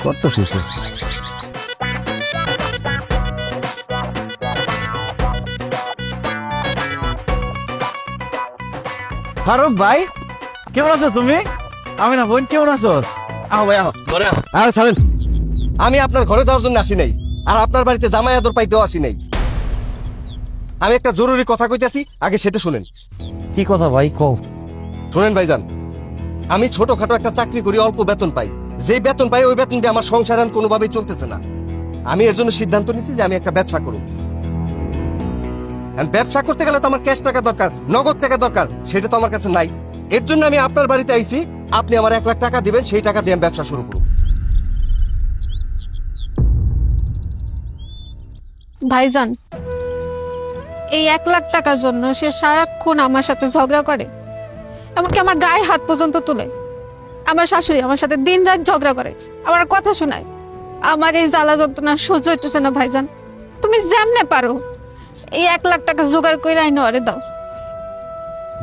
কত শেষে ফারুক ভাই, কেমন আছো তুমি? আমি না বোন, কেমন আছো? আহ ভাই, আহ ঘরে আহ। আরে ছাড়েন, আমি আপনার ঘরে যাওয়ার জন্য আসি নাই, আর আপনার বাড়িতে জামাই আদর পাইতেও আসি নাই। আমি একটা জরুরি কথা কইতেছি, আগে সেটা শুনেন। কি কথা ভাই, কও। শুনেন ভাইজান, আমি ছোটখাটো একটা চাকরি করি, অল্প বেতন পাই। যে বেতন পাই ওই বেতন দিয়ে আমার সংসার আর কোনোভাবেই চলতেছে না। আমি এর জন্য সিদ্ধান্ত নিয়েছি যে আমি একটা ব্যবসা করব। ব্যবসা করতে গেলে তো আমার ক্যাশ টাকা দরকার, নগদ টাকা দরকার, সেটা তো আমার কাছে নাই। এর জন্য আমি আপনার বাড়িতে আইছি, আপনি আমার 1 লাখ টাকা দিবেন, সেই টাকা দিয়ে আমি ব্যবসা শুরু করব। ভাইজান, এই 1 লাখ টাকার জন্য সে সারাক্ষণ আমার সাথে ঝগড়া করে, এমনকি আমার গায়ে হাত পর্যন্ত তুলে। আমার শাশুড়ি আমার সাথে দিন রাত ঝগড়া করে, আমার কথা শোনায়। আমার এই জ্বালা যন্ত্রণা সহ্য হইতেছে না ভাইজান। তুমি যেমনে পারো এই 1 লাখ টাকা জোগাড় করে আইনো আরে দাও।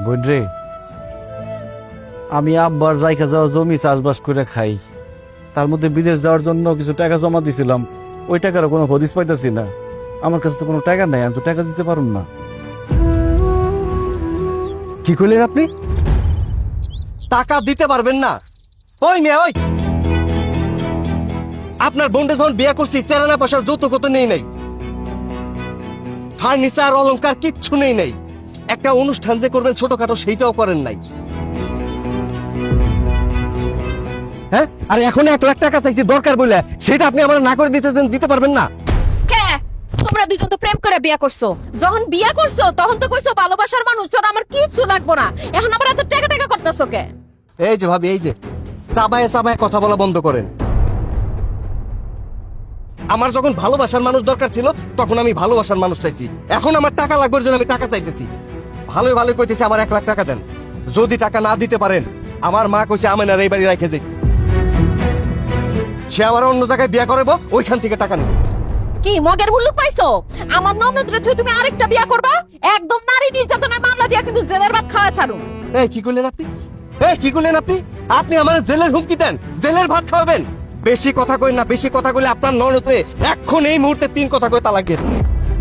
বুঝরে, আমি আব্বার জায়গা যাওয়া জমি চাষবাস করে খাই, তার মধ্যে বিদেশ যাওয়ার জন্য কিছু টাকা জমা দিছিলাম, ওই টাকার কোনো হদিস পাইতেছি না। আমার কাছে তো কোনো টাকা নাই, আমি তো টাকা দিতে পারুম না। কি করলেন আপনি? টাকা দিতে পারবেন না? ওই মেয়ে, ওই আপনার বোনটা যখন বিয়ে করছি, চেরানা পয়সার যৌতুক কত নেই নাই, ফার্নিচার অলংকার কিচ্ছু নেই নাই। একটা অনুষ্ঠান যে করবেন ছোটখাটো, সেইটাও করেন নাই। হ্যাঁ, আর এখন 1 লাখ টাকা চাইছি দরকার বলে, সেটা আপনি আমার না করে দিতে পারবেন না? কে? তোমরা দুজন তো প্রেম করে বিয়ে করছো। যখন বিয়ে করছো তখন তো কইছো ভালোবাসার মানুষ, তোর আমার কিচ্ছু লাগবো না। এখন আবার এত টাকা টাকা করতেছো কে? এই যে ভাবি, এই যে চাবায় চাবায় কথা বলা বন্ধ করেন। আমার যখন ভালোবাসার মানুষ দরকার ছিল, তখন আমি ভালোবাসার মানুষ চাইছি। এখন আমার টাকা লাগবে, জন্য আমি টাকা চাইতেছি। ভালোই ভালোই কইতেছি আমার 1 লাখ টাকা দেন। যদি টাকা না দিতে পারেন, আমার মা কইছে আমি না এই বাড়ি রাখে যাই, সে আমার অন্য জায়গায় বিয়ে করবো, ওইখান থেকে টাকা নেব। কি মগের হুল্লুক পাইছো? আমার ননদরে তুই তুমি আরেকটা বিয়ে করবা? একদম নারী নির্যাতনের মামলা দিয়া কিন্তু জেলের ভাত খাওয়া ছাড়ো। এই কি করলেন আপনি? এই কি করলেন আপনি? আপনি আমার জেলের হুমকি দেন, জেলের ভাত খাওয়াবেন? বেশি কথা কইন না, বেশি কথা কইলে আপনার ননদরে এখন এই মুহূর্তে 3 কথা কই তালাক দিয়ে দেব।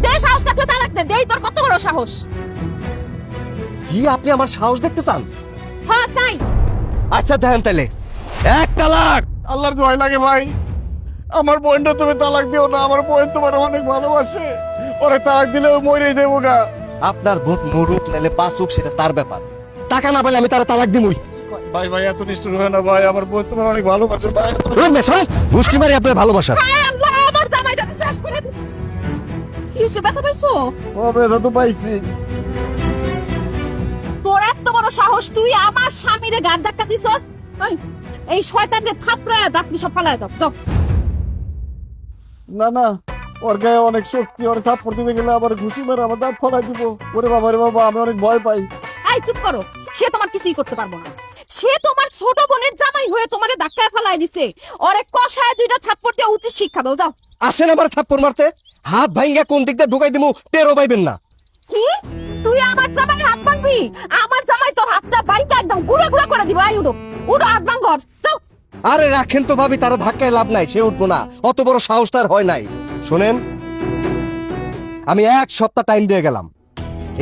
দে সাহস থাকলে তালাক দে। দেই তোর কত বড় সাহস? কি আপনি আমার সাহস দেখতে চান? হ্যাঁ চাই। আচ্ছা দেখেন তাহলে, 1 তালাক। আল্লাহর দোহাই লাগে ভাই, আমার বোনটা তুমি তালাক দিও না। আমার বোন তোমার অনেক ভালোবাসে, ওরে তালাক দিলে ও মরে দেবো গা। আপনার বোন মরুক নালে বাঁচুক, সেটা তার ব্যাপার। টাকা না পেলে আমি তার তালাক দিমই। ভাই ভাই, এত নিষ্ঠুর হয় না ভাই, আমার বোন তোমার অনেক ভালোবাসে ভাই। গোষ্ঠী মারি আপনার ভালোবাসা। হায় আল্লাহ, আমার জামাইটা শেষ করে দিছে। কি হইছে? ব্যথা পাইছো? ও ব্যথা তো পাইছি। তোর এত বড় সাহস, তুই আমার স্বামীরে গাড় ধাক্কা দিছস? এই শয়তানকে থাপড়ায়া দাঁতনি সব ফালায় দাও। যাও। না না, ওর গায়ে অনেক শক্তি, ওর থাপ্পড় দিতে গেলে আবার ঘুষি মেরে আমার দাঁত ফলাই দিব। ওরে বাবা রে বাবা, আমি অনেক ভয় পাই। এই চুপ করো, সে তোমার কিছুই করতে পারবো না। সে তোমার ছোট বোনের জামাই হয়ে তোমারে ধাক্কায় ফালায় দিছে। ওরে কষায় 2টা থাপ্পড় দিয়ে উচিত শিক্ষা দাও। যাও। আসেন আবার থাপ্পড় মারতে, হাত ভাঙ্গা কোন দিক দিয়ে ঢুকাই দিমু টেরও পাইবেন না। কি? তুই আমার জামাইয়ের হাত ভাঙবি? আমার জামাই তোর হাতটা বাইকা একদম গুড়া গুড়া করে দিব। আই উঠো, উঠো, হাত ভাঙ কর। যাও। আরে রাখেন তো ভাবি, তারা ধাক্কায় লাভ নাই, সে উঠবো না। অত বড় সাহস তার হয় নাই। শোনেন, আমি 1 সপ্তাহ টাইম দিয়ে গেলাম।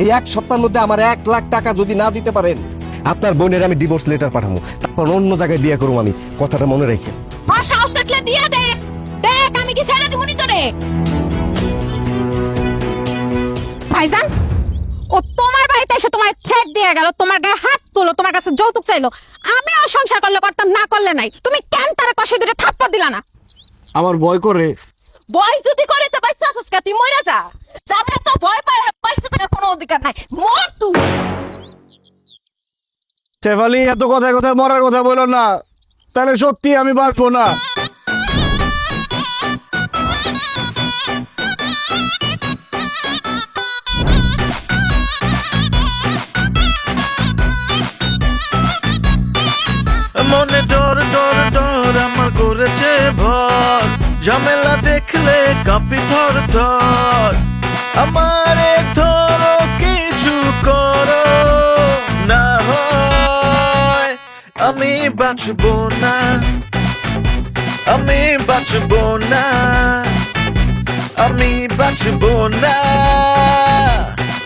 এই 1 সপ্তাহের মধ্যে আমার 1 লাখ টাকা যদি না দিতে পারেন, আপনার বোনের আমি ডিভোর্স লেটার পাঠাবো, তারপর অন্য জায়গায় বিয়ে করবো। আমি কথাটা মনে রেখে। আর সাহস থাকলে দিয়া দেখ। দেখ আমি কি ছেড়ে দিবনি তোরে। ভাইজান, ও তোমার বাড়িতে এসে তোমার চেক দিয়ে গেল, তোমার গায়ে হাত তুলো, তোমার কাছে যৌতুক চাইলো। আমিও সংসার করলে করতাম, না করলে নাই। তুমি কেন তারা কষে 2টা থাপ্পড় দিলা না? আমার ভয় করে। ভয় যদি করে তো বাইসা আসস কে? তুই মইরা যা। যারা তো ভয় পায়, বাইসা থাকার কোনো অধিকার নাই। মর তুই। শেফালি, এত কথায় কথায় মরার কথা বলো না, তাহলে সত্যি আমি বাঁচবো না। মনে ডর ডর ডর আমার করেছে ভর, ঝামেলা দেখলে কাঁপি থর থর। আমারে ধরো, কিছু করো না হয় আমি বাঁচবো না, বাঁচবো না, আমি বাঁচবো না,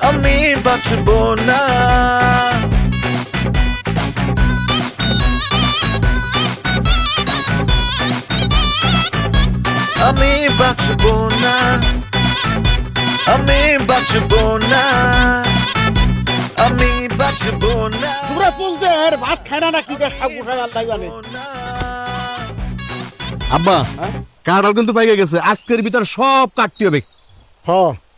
আমি বাঁচবো না। আমি বাঁচবো না, আমি বাঁচবো না, আমি বাঁচবো না। তোমরা বলতে আর ভাত খায় না কি সব উঠায় আল্লাহ জানে। আব্বা কাঁঠাল কিন্তু পাইকে গেছে, আজকের ভিতর সব কাটতে হবে। হ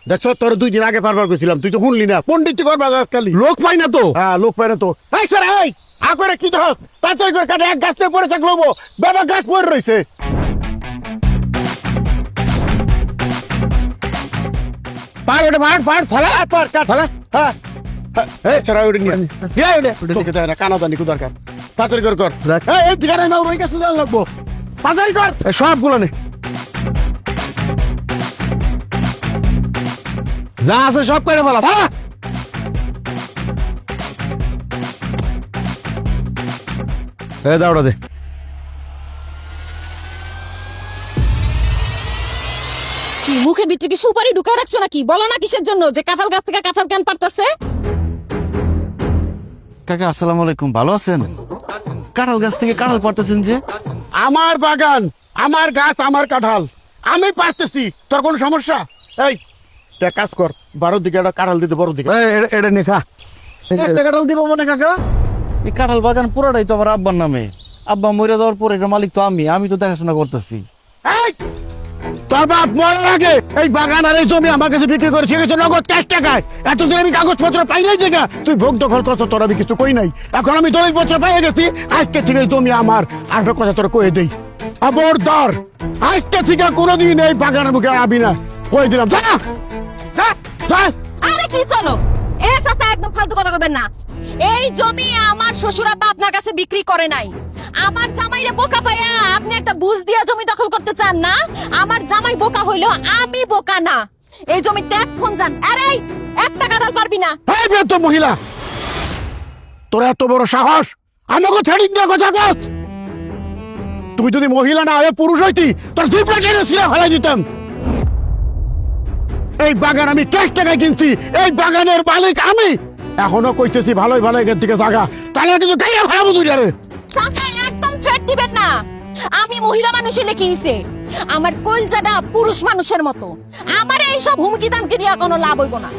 দেখছো তোর 2 দিন আগে পারবার কইছিলাম, তুই তো শুনলি না। পণ্ডিত করবা আজকালি লোক পাই না তো। হ্যাঁ লোক পায় না তো। এই স্যার এই আকরে কি দোস তাছাড়া করে কাটে এক গাছ থেকে পড়ে থাকলো বাবা গাছ পড়ে রইছে। পার ওটা পার ফলা পার কাট ফলা। হ্যাঁ এই স্যার ওটা নিয়ে এই ওটা তোকে তো না কানা জানি কো দরকার তাড়াতাড়ি কর এই দিগারে না ওই গাছ তুলে লাগবো তাড়াতাড়ি কর সবগুলো নে, যা আছে সব করে ফেলা। ফলা দাওড়া দে। কি মুখের ভিতরে কি সুপারি ঢুকায় রাখছো নাকি? বলো না কিসের জন্য যে কাঁঠাল গাছ থেকে কাঁঠাল কেন পারতেছে? কাকা আসসালামু আলাইকুম, ভালো আছেন? কাঁঠাল গাছ থেকে কাঁঠাল পারতেছেন যে? আমার বাগান, আমার গাছ, আমার কাঁঠাল, আমি পারতেছি, তোর কোনো সমস্যা? এই তুই কাজ কর, 12 দিকে একটা কাঁঠাল দিতে, বড় দিকে এটা নে খা। একটা কাঁঠাল দিব মনে কাকা। এই কাঁঠাল বাগান পুরোটাই তো আমার আব্বার নামে। আব্বা মরে যাওয়ার পরে এটার মালিক তো আমি তো দেখাশোনা করতেছি। এই তোর বাপ মরার আগে এই বাগান আর এই জমি আমার কাছে বিক্রি করে ঠিক আছে নগদ ক্যাশ টাকায়। এতদিন আমি কাগজপত্র পাই নাই জায়গা, তুই ভোগ দখল করছো, তোর আমি কিছু কই নাই। এখন আমি দলিলপত্র পেয়ে গেছি, আজকে থেকে এই জমি আমার। আরেকটা কথা তোর কয়ে দেই, খবরদার আজকে থেকে কোনোদিন এই বাগানের মুখে আবি না, কয়ে দিলাম। যা যা যা। আরে কি চলো এ চাচা, একদম ফালতু কথা কইবেন না। এই জমি আমার শ্বশুর আব্বা আপনার কাছে বিক্রি করে নাই। আমার জামাইরে বোকা পাইয়া আপনি একটা বুঝ দিয়া জমি দখল করতে চান না? আমার জামাই বোকা হইলো, আমি বোকা না। এই জমি ত্যাগ ফোন যান। আরে একটা কাঁঠাল পারবি না। এই বেত মহিলা, তোর এত বড় সাহস আমাকে ছেড়িং দিয়ে কথা কস? তুই যদি মহিলা না হয়ে পুরুষ হইতি তোর জিপটা টেনে ছিঁড়ে ফেলাই দিতাম। এই বাগান আমি ক্যাশ টাকায় কিনছি, এই বাগানের মালিক আমি। এখনো কইতেছি ভালোই ভালো এখান থেকে জায়গা, তাহলে কিন্তু গাইয়া ভাড়াবো তুই রে। চাচা একদম ছেড় দিবেন না। আমি মহিলা মানুষ হইলে কি হইছে? আমার কলজাটা পুরুষ মানুষের মতো। আমার এইসব হুমকি দামকি দিয়া কোনো লাভ হইব না।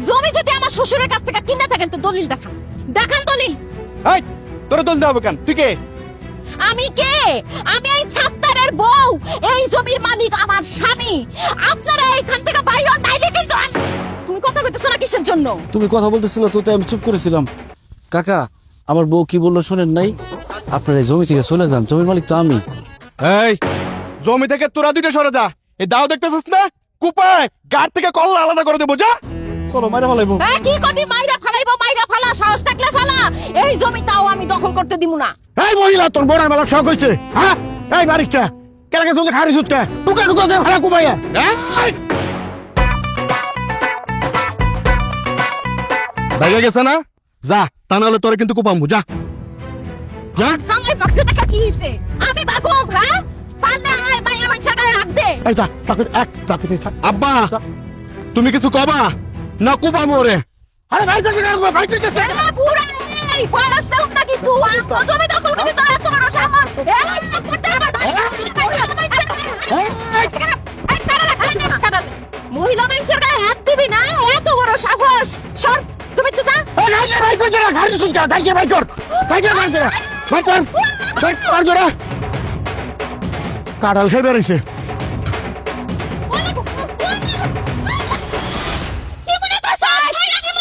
জমি যদি আমার শ্বশুরের কাছ থেকে কিনে থাকেন তো দলিল দেখান, দেখান দলিল। এই তোর দল দেওয়া কেন? তুই কে? আমি কে? আমি এই সাত্তারের বউ, এই জমির মালিক আমার স্বামী। আপনারা এইখান থেকে বাইরে হন, নাইলে কিন্তু তুমি কথা কইতেছ না কিসের জন্য? তুমি কথা বলতেছিল তো তাই আমি চুপ করেছিলাম। কাকা আমার বউ কি বললো শোনেন নাই? আপনার এই জমি থেকে চলে যান, জমির মালিক তো আমি। এই জমি থেকে তোরা দুইটা সরে যা। এই দাও দেখতেছিস না কুপায় গাড় থেকে কল আলাদা করে দেবো। যা চলো মাইরা ফেলাইবো। হ্যাঁ কি করবি? মাইরা ফালাইবো, মাইরা ফালা, সাহস থাকলে ফালা। এই জমিটাও আমি দখল করতে দিব না। এই মহিলা, তোর বড় বেলা শখ হয়েছে? হ্যাঁ এই বাড়িটা কেন গেছে ওদের খারি সুতকে টুকা টুকা করে ফেলা কুমাইয়া। বাইরে গেছে না? যা, তা নাহলে তোরে কিন্তু কুপামু। যা যা। জামাই পাশে টাকা কি হইছে? আমি বাগো, হ্যাঁ? পাল্লা আয় ভাই আমার ছাড়ায় হাত দে। এই যা তাকে এক তাকে আব্বা তুমি কিছু কবা না কুপামু রে? আরে ভাই কাছে রাখবো, ভাই কাছে এ বুড়া এই বয়স দাও নাকি তুই? আর জমি দখল করবি তোর এত বড় সাহস? এই করতে আমার ভাই মহিলা মানুষের গায়ে হাত দিবি না? এত বড় সাহস? সর জমিতে যা। এই গাইছে ভাই কাছে রাখ, খারি সুতকে গাইছে ভাই কর, গাইছে গাইছে ভাই কর, ভাই কর জোরে। কাঁঠাল খেয়ে বেরিয়েছে। কি মনে করছ? ছাইড়া দিব।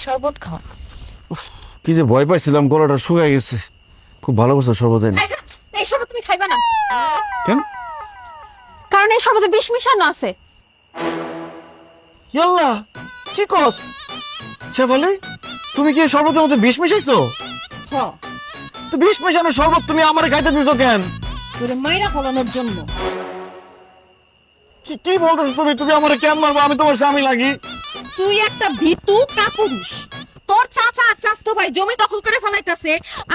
শরবত খাও। কি যে ভয় পাইছিলাম, গলাটা শুকায় গেছে। খুব ভালো করছো শরবত এনে। এই শরবত তুমি খাইবা না, কেন? কারণ এই শরবতে বিষ মিশানো আছে। ইয়াল্লা কি কস? সে বলে তুমি কি এই শরবতের মধ্যে বিষ মিশাইছো? হ, তো 20 পয়সা শরবত তুমি আমার খাইতে দিছো কেন? তোরে মাইরা ফলানোর জন্য। কি বলতেছো তুমি? তুমি আমার কেন মারবো? আমি তোমার স্বামী লাগি। তুই একটা ভীতু কাপুরুষ। তোর চাচা আর চাচতো ভাই জমি দখল করে ফেলাইতেছে,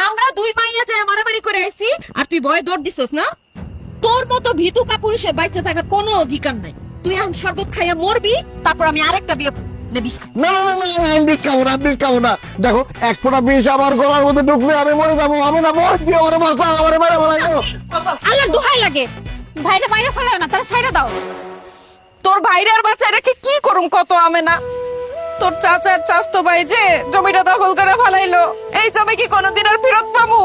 আমরা দুই মাইয়া যায় মারামারি করে আইছি, আর তুই ভয়ে দৌড় দিছস না? তোর মতো ভীতু কাপুরুষে বাইচে থাকার কোনো অধিকার নাই। তুই এখন শরবত খাইয়া মরবি, তারপর আমি আরেকটা বিয়ে বিষ খাবো। না না না, আমি বিষ খাবো না, বিষ খাবো না। দেখো, এক ফোঁটা বিষ আমার গলার মধ্যে ঢুকলে আমি মরে যাবো। আমি না বল দিয়ে আমার বাঁচা, আমার মেরে ফেলাইলো। আল্লাহ দোহাই লাগে, ভাইরে মাইরা ফেলাও না, তারা ছাইড়া দাও। তোর ভাইরে আর বাচ্চা রেখে কি করুম কত আমি না? তোর চাচার চাচতো ভাই যে জমিটা দখল করে ফেলাইলো, এই জমি কি কোনোদিন আর ফেরত পাবো?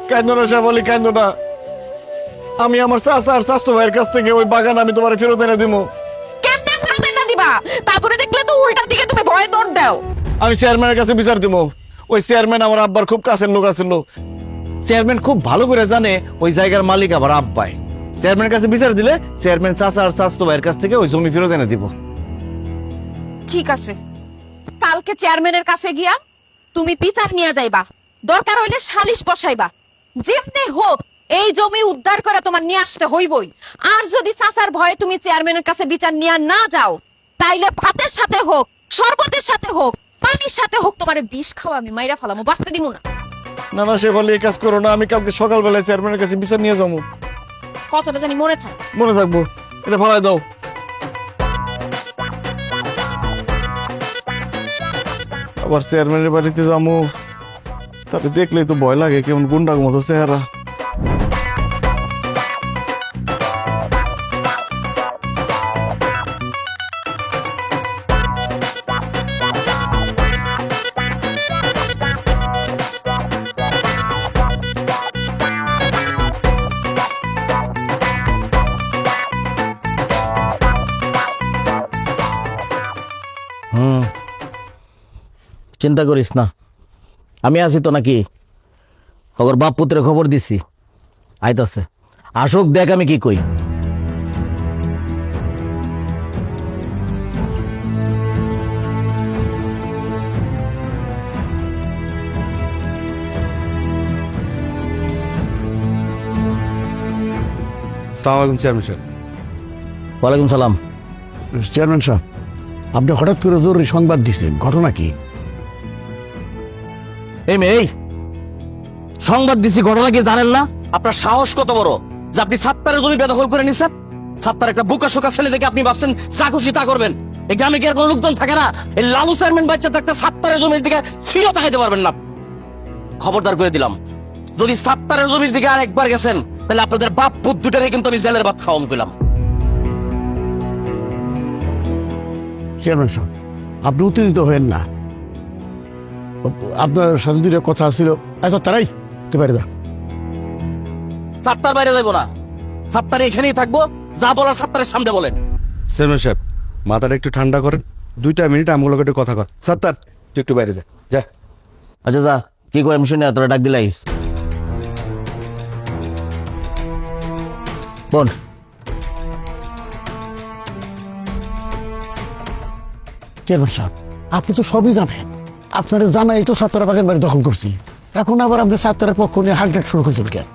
কেন না শ্যামলি, কেন না? আমি আমার চাচা আর চাচতো ভাইয়ের কাছ থেকে ওই বাগান আমি তোমার ফেরত এনে দিব। কেমনে ফেরত এনে দিবা? তারপরে দেখলে তো উল্টার দিকে তুমি ভয়ে দৌড় দাও। আমি চেয়ারম্যানের কাছে বিচার দিব। ওই চেয়ারম্যান আমার আব্বার খুব কাছের লোক আছিল। চেয়ারম্যান খুব ভালো করে জানে ওই জায়গার মালিক আমার আব্বাই। চেয়ারম্যানের কাছে বিচার দিলে চেয়ারম্যান চাচা আর চাচতো ভাইয়ের কাছ থেকে ওই জমি ফেরত এনে দিব। ঠিক আছে, কালকে চেয়ারম্যানের কাছে গিয়া তুমি বিচার নিয়ে যাইবা, দরকার হইলে সালিশ বসাইবা। যেমনি হোক এই জমি উদ্ধার করে তোমার নিয়ে আসতে হইবই। আর যদি চাচার ভয়ে তুমি চেয়ারম্যানের কাছে বিচার নিয়ে না যাও, তাইলে ভাতের সাথে হোক, শরবতের সাথে হোক, পানির সাথে হোক, তোমার বিষ খাওয়া আমি মাইরা ফেলামো, বাঁচতে দিব না। না না, সে বলে এই কাজ করো না। আমি কালকে সকালবেলায় চেয়ারম্যানের কাছে বিচার নিয়ে যাবো। কথাটা জানি মনে থাকে। মনে থাকবো। এটা ফলাই দাও। আবার চেয়ারম্যানের বাড়িতে যাবো, তাকে দেখলেই তো ভয় লাগে, কেমন গুন্ডার মতো চেহারা। চিন্তা করিস না, আমি আছি তো নাকি। ওর বাপ পুত্রে খবর দিছি, আইতাছে। আসুক, দেখ আমি কি কই। আসসালামু আলাইকুম চেয়ারম্যান সাহেব। ওয়ালাইকুম সালাম। চেয়ারম্যান সাহেব, আপনি হঠাৎ করে জরুরি সংবাদ দিচ্ছেন, ঘটনা কি? এই মেয়ে, এই সংবাদ দিছি, ঘটনা কি জানেন না? আপনার সাহস কত বড় যে আপনি সাত্তারের জমি বেদখল করে নিছেন? সাত্তার একটা বুকা শোকা ছেলে দেখে আপনি ভাবছেন যা খুশি তা করবেন। এই গ্রামে কি আর কোনো লোকজন থাকে না? এই লালু চেয়ারম্যান বাচ্চা থাকতে সাত্তারের জমির দিকে ফিরও তাকাইতে পারবেন না। খবরদার করে দিলাম, যদি সাত্তারের জমির দিকে আর একবার গেছেন তাহলে আপনাদের বাপ পুত দুটারে কিন্তু আমি জেলের ভাত খাওয়াম কইলাম। চেয়ারম্যান সাহেব, আপনি উত্তেজিত হয়েন না। আপনার সাথে দুটো কথা ছিল। আচ্ছা, তারাই তুই বাইরে যা। সাত্তার বাইরে যাইবো না, সাত্তার এখানেই থাকবো। যা বলার সাত্তারের সামনে বলেন। চেয়ারম্যান সাহেব, মাথাটা একটু ঠান্ডা করেন। 2 মিনিট আমগুলোকে একটু কথা কর। সাত্তার, তুই একটু বাইরে যা, যা। আচ্ছা যা, কি কয় আমি শুনে তোরা ডাক দিলাইস। বোন, চেয়ারম্যান সাহেব, আপনি তো সবই জানেন। আপনারা জানাই তো ছাত্ররা বাগান বাড়ি দখল করছি। এখন আবার আপনি ছাত্রের পক্ষ নিয়ে হাঁকডাক শুরু করছেন কেন?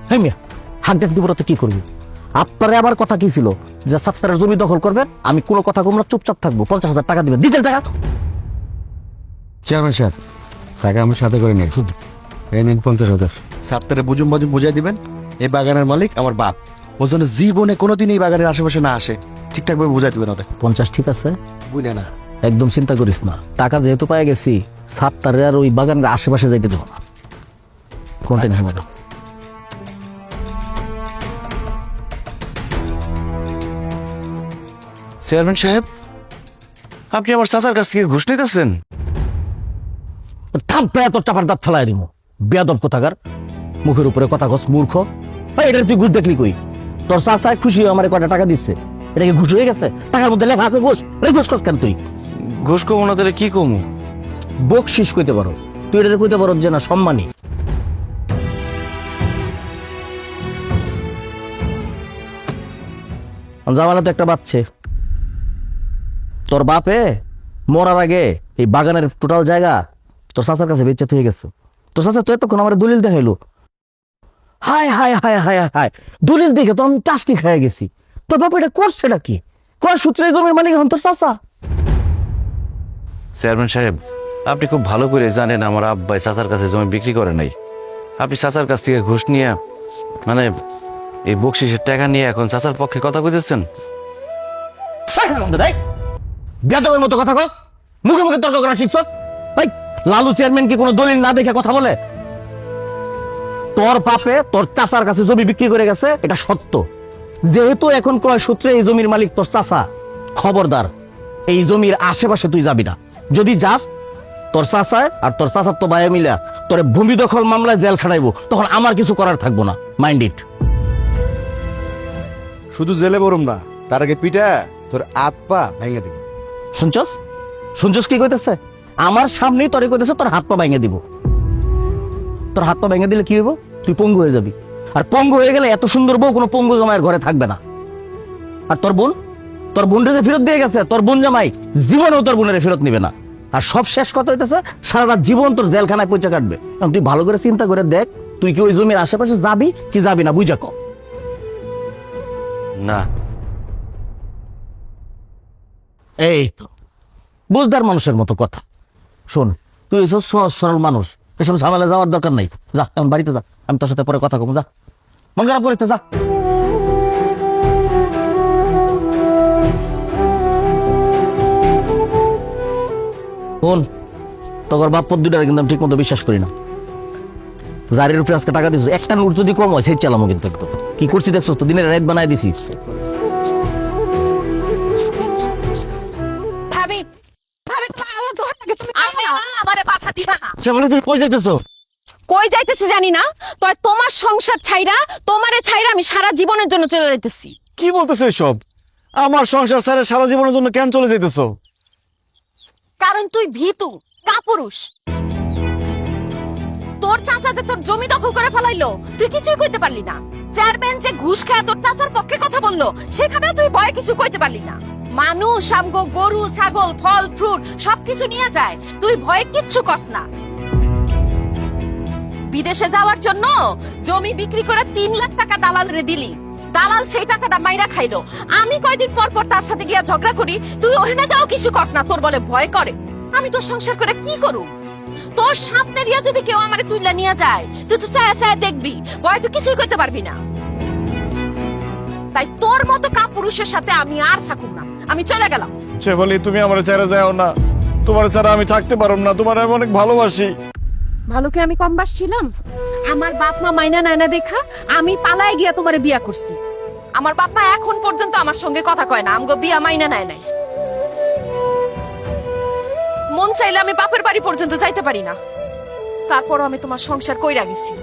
হ্যাঁ মিয়া, হাঁকডাক দিব তো কি করবো? আপনারে আমার কথা কি ছিল যে সাত্তারের জমি দখল করবেন, আমি কোনো কথা কম না, চুপচাপ থাকবো। 50,000 টাকা দিবেন, দিতেন টাকা। চেয়ারম্যান সাহেব, টাকা আমার সাথে করে নিয়ে এই নিন 50,000। সাত্তারে বুঝুম বাজুম বুঝাই দিবেন, এই বাগানের মালিক আমার বাপ। ও যেন জীবনে কোনোদিন এই বাগানের আশেপাশে না আসে, ঠিকঠাকভাবে বুঝাই দিবেন ওটা। 50 ঠিক আছে, বুঝে না। একদম চিন্তা করিস না। টাকা যেহেতু পাই গেছি, সাত্তারের আর ওই বাগানের আশেপাশে যাইতে দেবো না। কোন টেনশন হবে না। চেয়ারম্যান সাহেব, আপনি আমার চাচার কাছ থেকে ঘুষ নিতেছেন? থাপ্পে এত চাপার দাঁত ফেলাই দিব। বেয়াদব কোথাকার, মুখের উপরে কথা কস মূর্খ। এটা তুই ঘুষ দেখলি কই? তোর চাচা খুশি হয়ে আমার কয়টা টাকা দিচ্ছে, এটা কি ঘুষ হয়ে গেছে? টাকার মধ্যে লেখা আছে ঘুষ। ঘুষ কস কেন তুই? ঘুষ কমু না দিলে কি কমু? বকশিস কইতে পারো, তুই এটা কইতে পারো যে না সম্মানী। জামালা তো একটা বাচ্চে। তোর বাপে মরার আগে এই বাগানের টোটাল জায়গা তোর চাচার কাছে বেচে হয়ে গেছে। তো চাচা তো এতক্ষণ আমার দলিল দেখাইলো। হায় হায় হায় হায় হায়, দলিল দেখে তো আমি টাসকি খেয়ে গেছি। তোর বাবা এটা করছেটা কি? কয় সূত্রে এই জমির মালিক এখন তোর চাচা? চেয়ারম্যান সাহেব, আপনি খুব ভালো করে জানেন আমার আব্বাই চাচার কাছে জমি বিক্রি করে নাই। আপনি চাচার কাছ থেকে ঘুষ নিয়ে মানে এই বকশিসের টাকা নিয়ে এখন চাচার পক্ষে কথা কইতেছেন। বেদবের মতো কথা কস, মুখে মুখে তর্ক করা শিখছ? ভাই, লালু চেয়ারম্যান কি কোনো দলিল না দেখে কথা বলে? তোর পাপে তোর চাচার কাছে জমি বিক্রি করে গেছে, এটা সত্য। যেহেতু এখন ক্রয় সূত্রে এই জমির মালিক তোর চাচা, খবরদার এই জমির আশেপাশে তুই যাবি না। যদি যাস, তোর চাচায় আর তোর চাচার তো ভাই মিলা তোর ভূমি দখল মামলায় জেল খাটাইবো, তখন আমার কিছু করার থাকবো না। Mind it. শুধু জেলে বরম না, তার আগে পিঠা তোর হাত পা ভেঙে দিবি। শুনছস? শুনছস কি কইতেছে? আমার সামনেই তোরে কইতেছে তোর হাত পা ভেঙে দিব। তোর হাত পা ভেঙে দিলে কি হইব? তুই পঙ্গু হয়ে যাবি। আর পঙ্গু হয়ে গেলে এত সুন্দর বউ কোনো পঙ্গু জামাইয়ের ঘরে থাকবে না। আর তোর বোনরে যে ফেরত দিয়ে গেছে, তোর বোন জামাই জীবনেও তোর বোনের ফেরত নিবে না। আর সব শেষ কথা হইতেছে, সারা রাত জীবন তোর জেলখানায় পয়সা কাটবে। এখন তুই ভালো করে চিন্তা করে দেখ, তুই কি ওই জমির আশেপাশে যাবি কি যাবি না, বুঝা কর। না, এই তো বুঝদার মানুষের মতো কথা। শোন, তুই এসব সহজ সরল মানুষ, এসব ঝামেলা যাওয়ার দরকার নাই। যা, এখন বাড়িতে যা, আমি তোর সাথে পরে কথা কম। যা, মন খারাপ করিস না, যা। শোন, তোর বাপ দুটারে কিন্তু আমি ঠিক মতো বিশ্বাস করি না। জারির উপরে আজকে টাকা দিছিস, একটা নোট যদি কম হয় সেই চালামো কিন্তু একদম। কি করছি দেখছো তো, দিনের রাত বানাই দিছিস। ভাবি ভাবি তোমার আলো দোহার লাগে, তুমি আমারে বাধা দিবা না। সে বলে তুমি কই যাইতেছো? কই যাইতেছি জানি না, তবে তোমার সংসার ছাইরা তোমারে ছাইরা আমি সারা জীবনের জন্য চলে যাইতেছি। কি বলতেছো এসব? আমার সংসার ছেড়ে সারা জীবনের জন্য কেন চলে যাইতেছো? কারণ তুই ভীতু কাপুরুষ। তোর চাচাতে তোর জমি দখল করে ফেলাইলো, তুই কিছুই কইতে পারলি না। চেয়ারম্যান যে ঘুষ খায় তোর চাচার পক্ষে কথা বললো, সেখানেও তুই ভয়ে কিছু কইতে পারলি না। মানুষ আমগো গরু ছাগল ফল ফ্রুট সবকিছু নিয়ে যায়, তুই ভয়ে কিচ্ছু কস না। বিদেশে যাওয়ার জন্য জমি বিক্রি করে 3 লাখ টাকা দালালরে দিলি, দালাল সেই টাকাটা মাইরা খাইলো। আমি কয়দিন পর পর তার সাথে গিয়া ঝগড়া করি, তুই ওখানে যাও কিছু কস না, তোর বলে ভয় করে। আমি তোর সংসার করে কি করু? তোর সামনে দিয়া যদি কেউ আমারে তুইলা নিয়ে যায়, তুই তো চায়া চায়া দেখবি, ভয় তুই কিছুই করতে পারবি না। তাই তোর মতো কাপুরুষের সাথে আমি আর থাকুম না, আমি চলে গেলাম। সে বলি তুমি আমার ছেড়ে যাও না, তোমার ছাড়া আমি থাকতে পারব না, তোমার আমি অনেক ভালোবাসি। ভালোকে আমি কম বাসছিলাম? আমার বাপ মা মাইনা নায়না দেখা আমি পালায় গিয়া তোমারে বিয়া করছি। আমার বাপ মা এখন পর্যন্ত আমার সঙ্গে কথা কয় না, আমগো বিয়া মাইনা নেয় নাই। মন চাইলে আমি বাপের বাড়ি পর্যন্ত যাইতে পারি না, তারপরও আমি তোমার সংসার কইরা গেছি।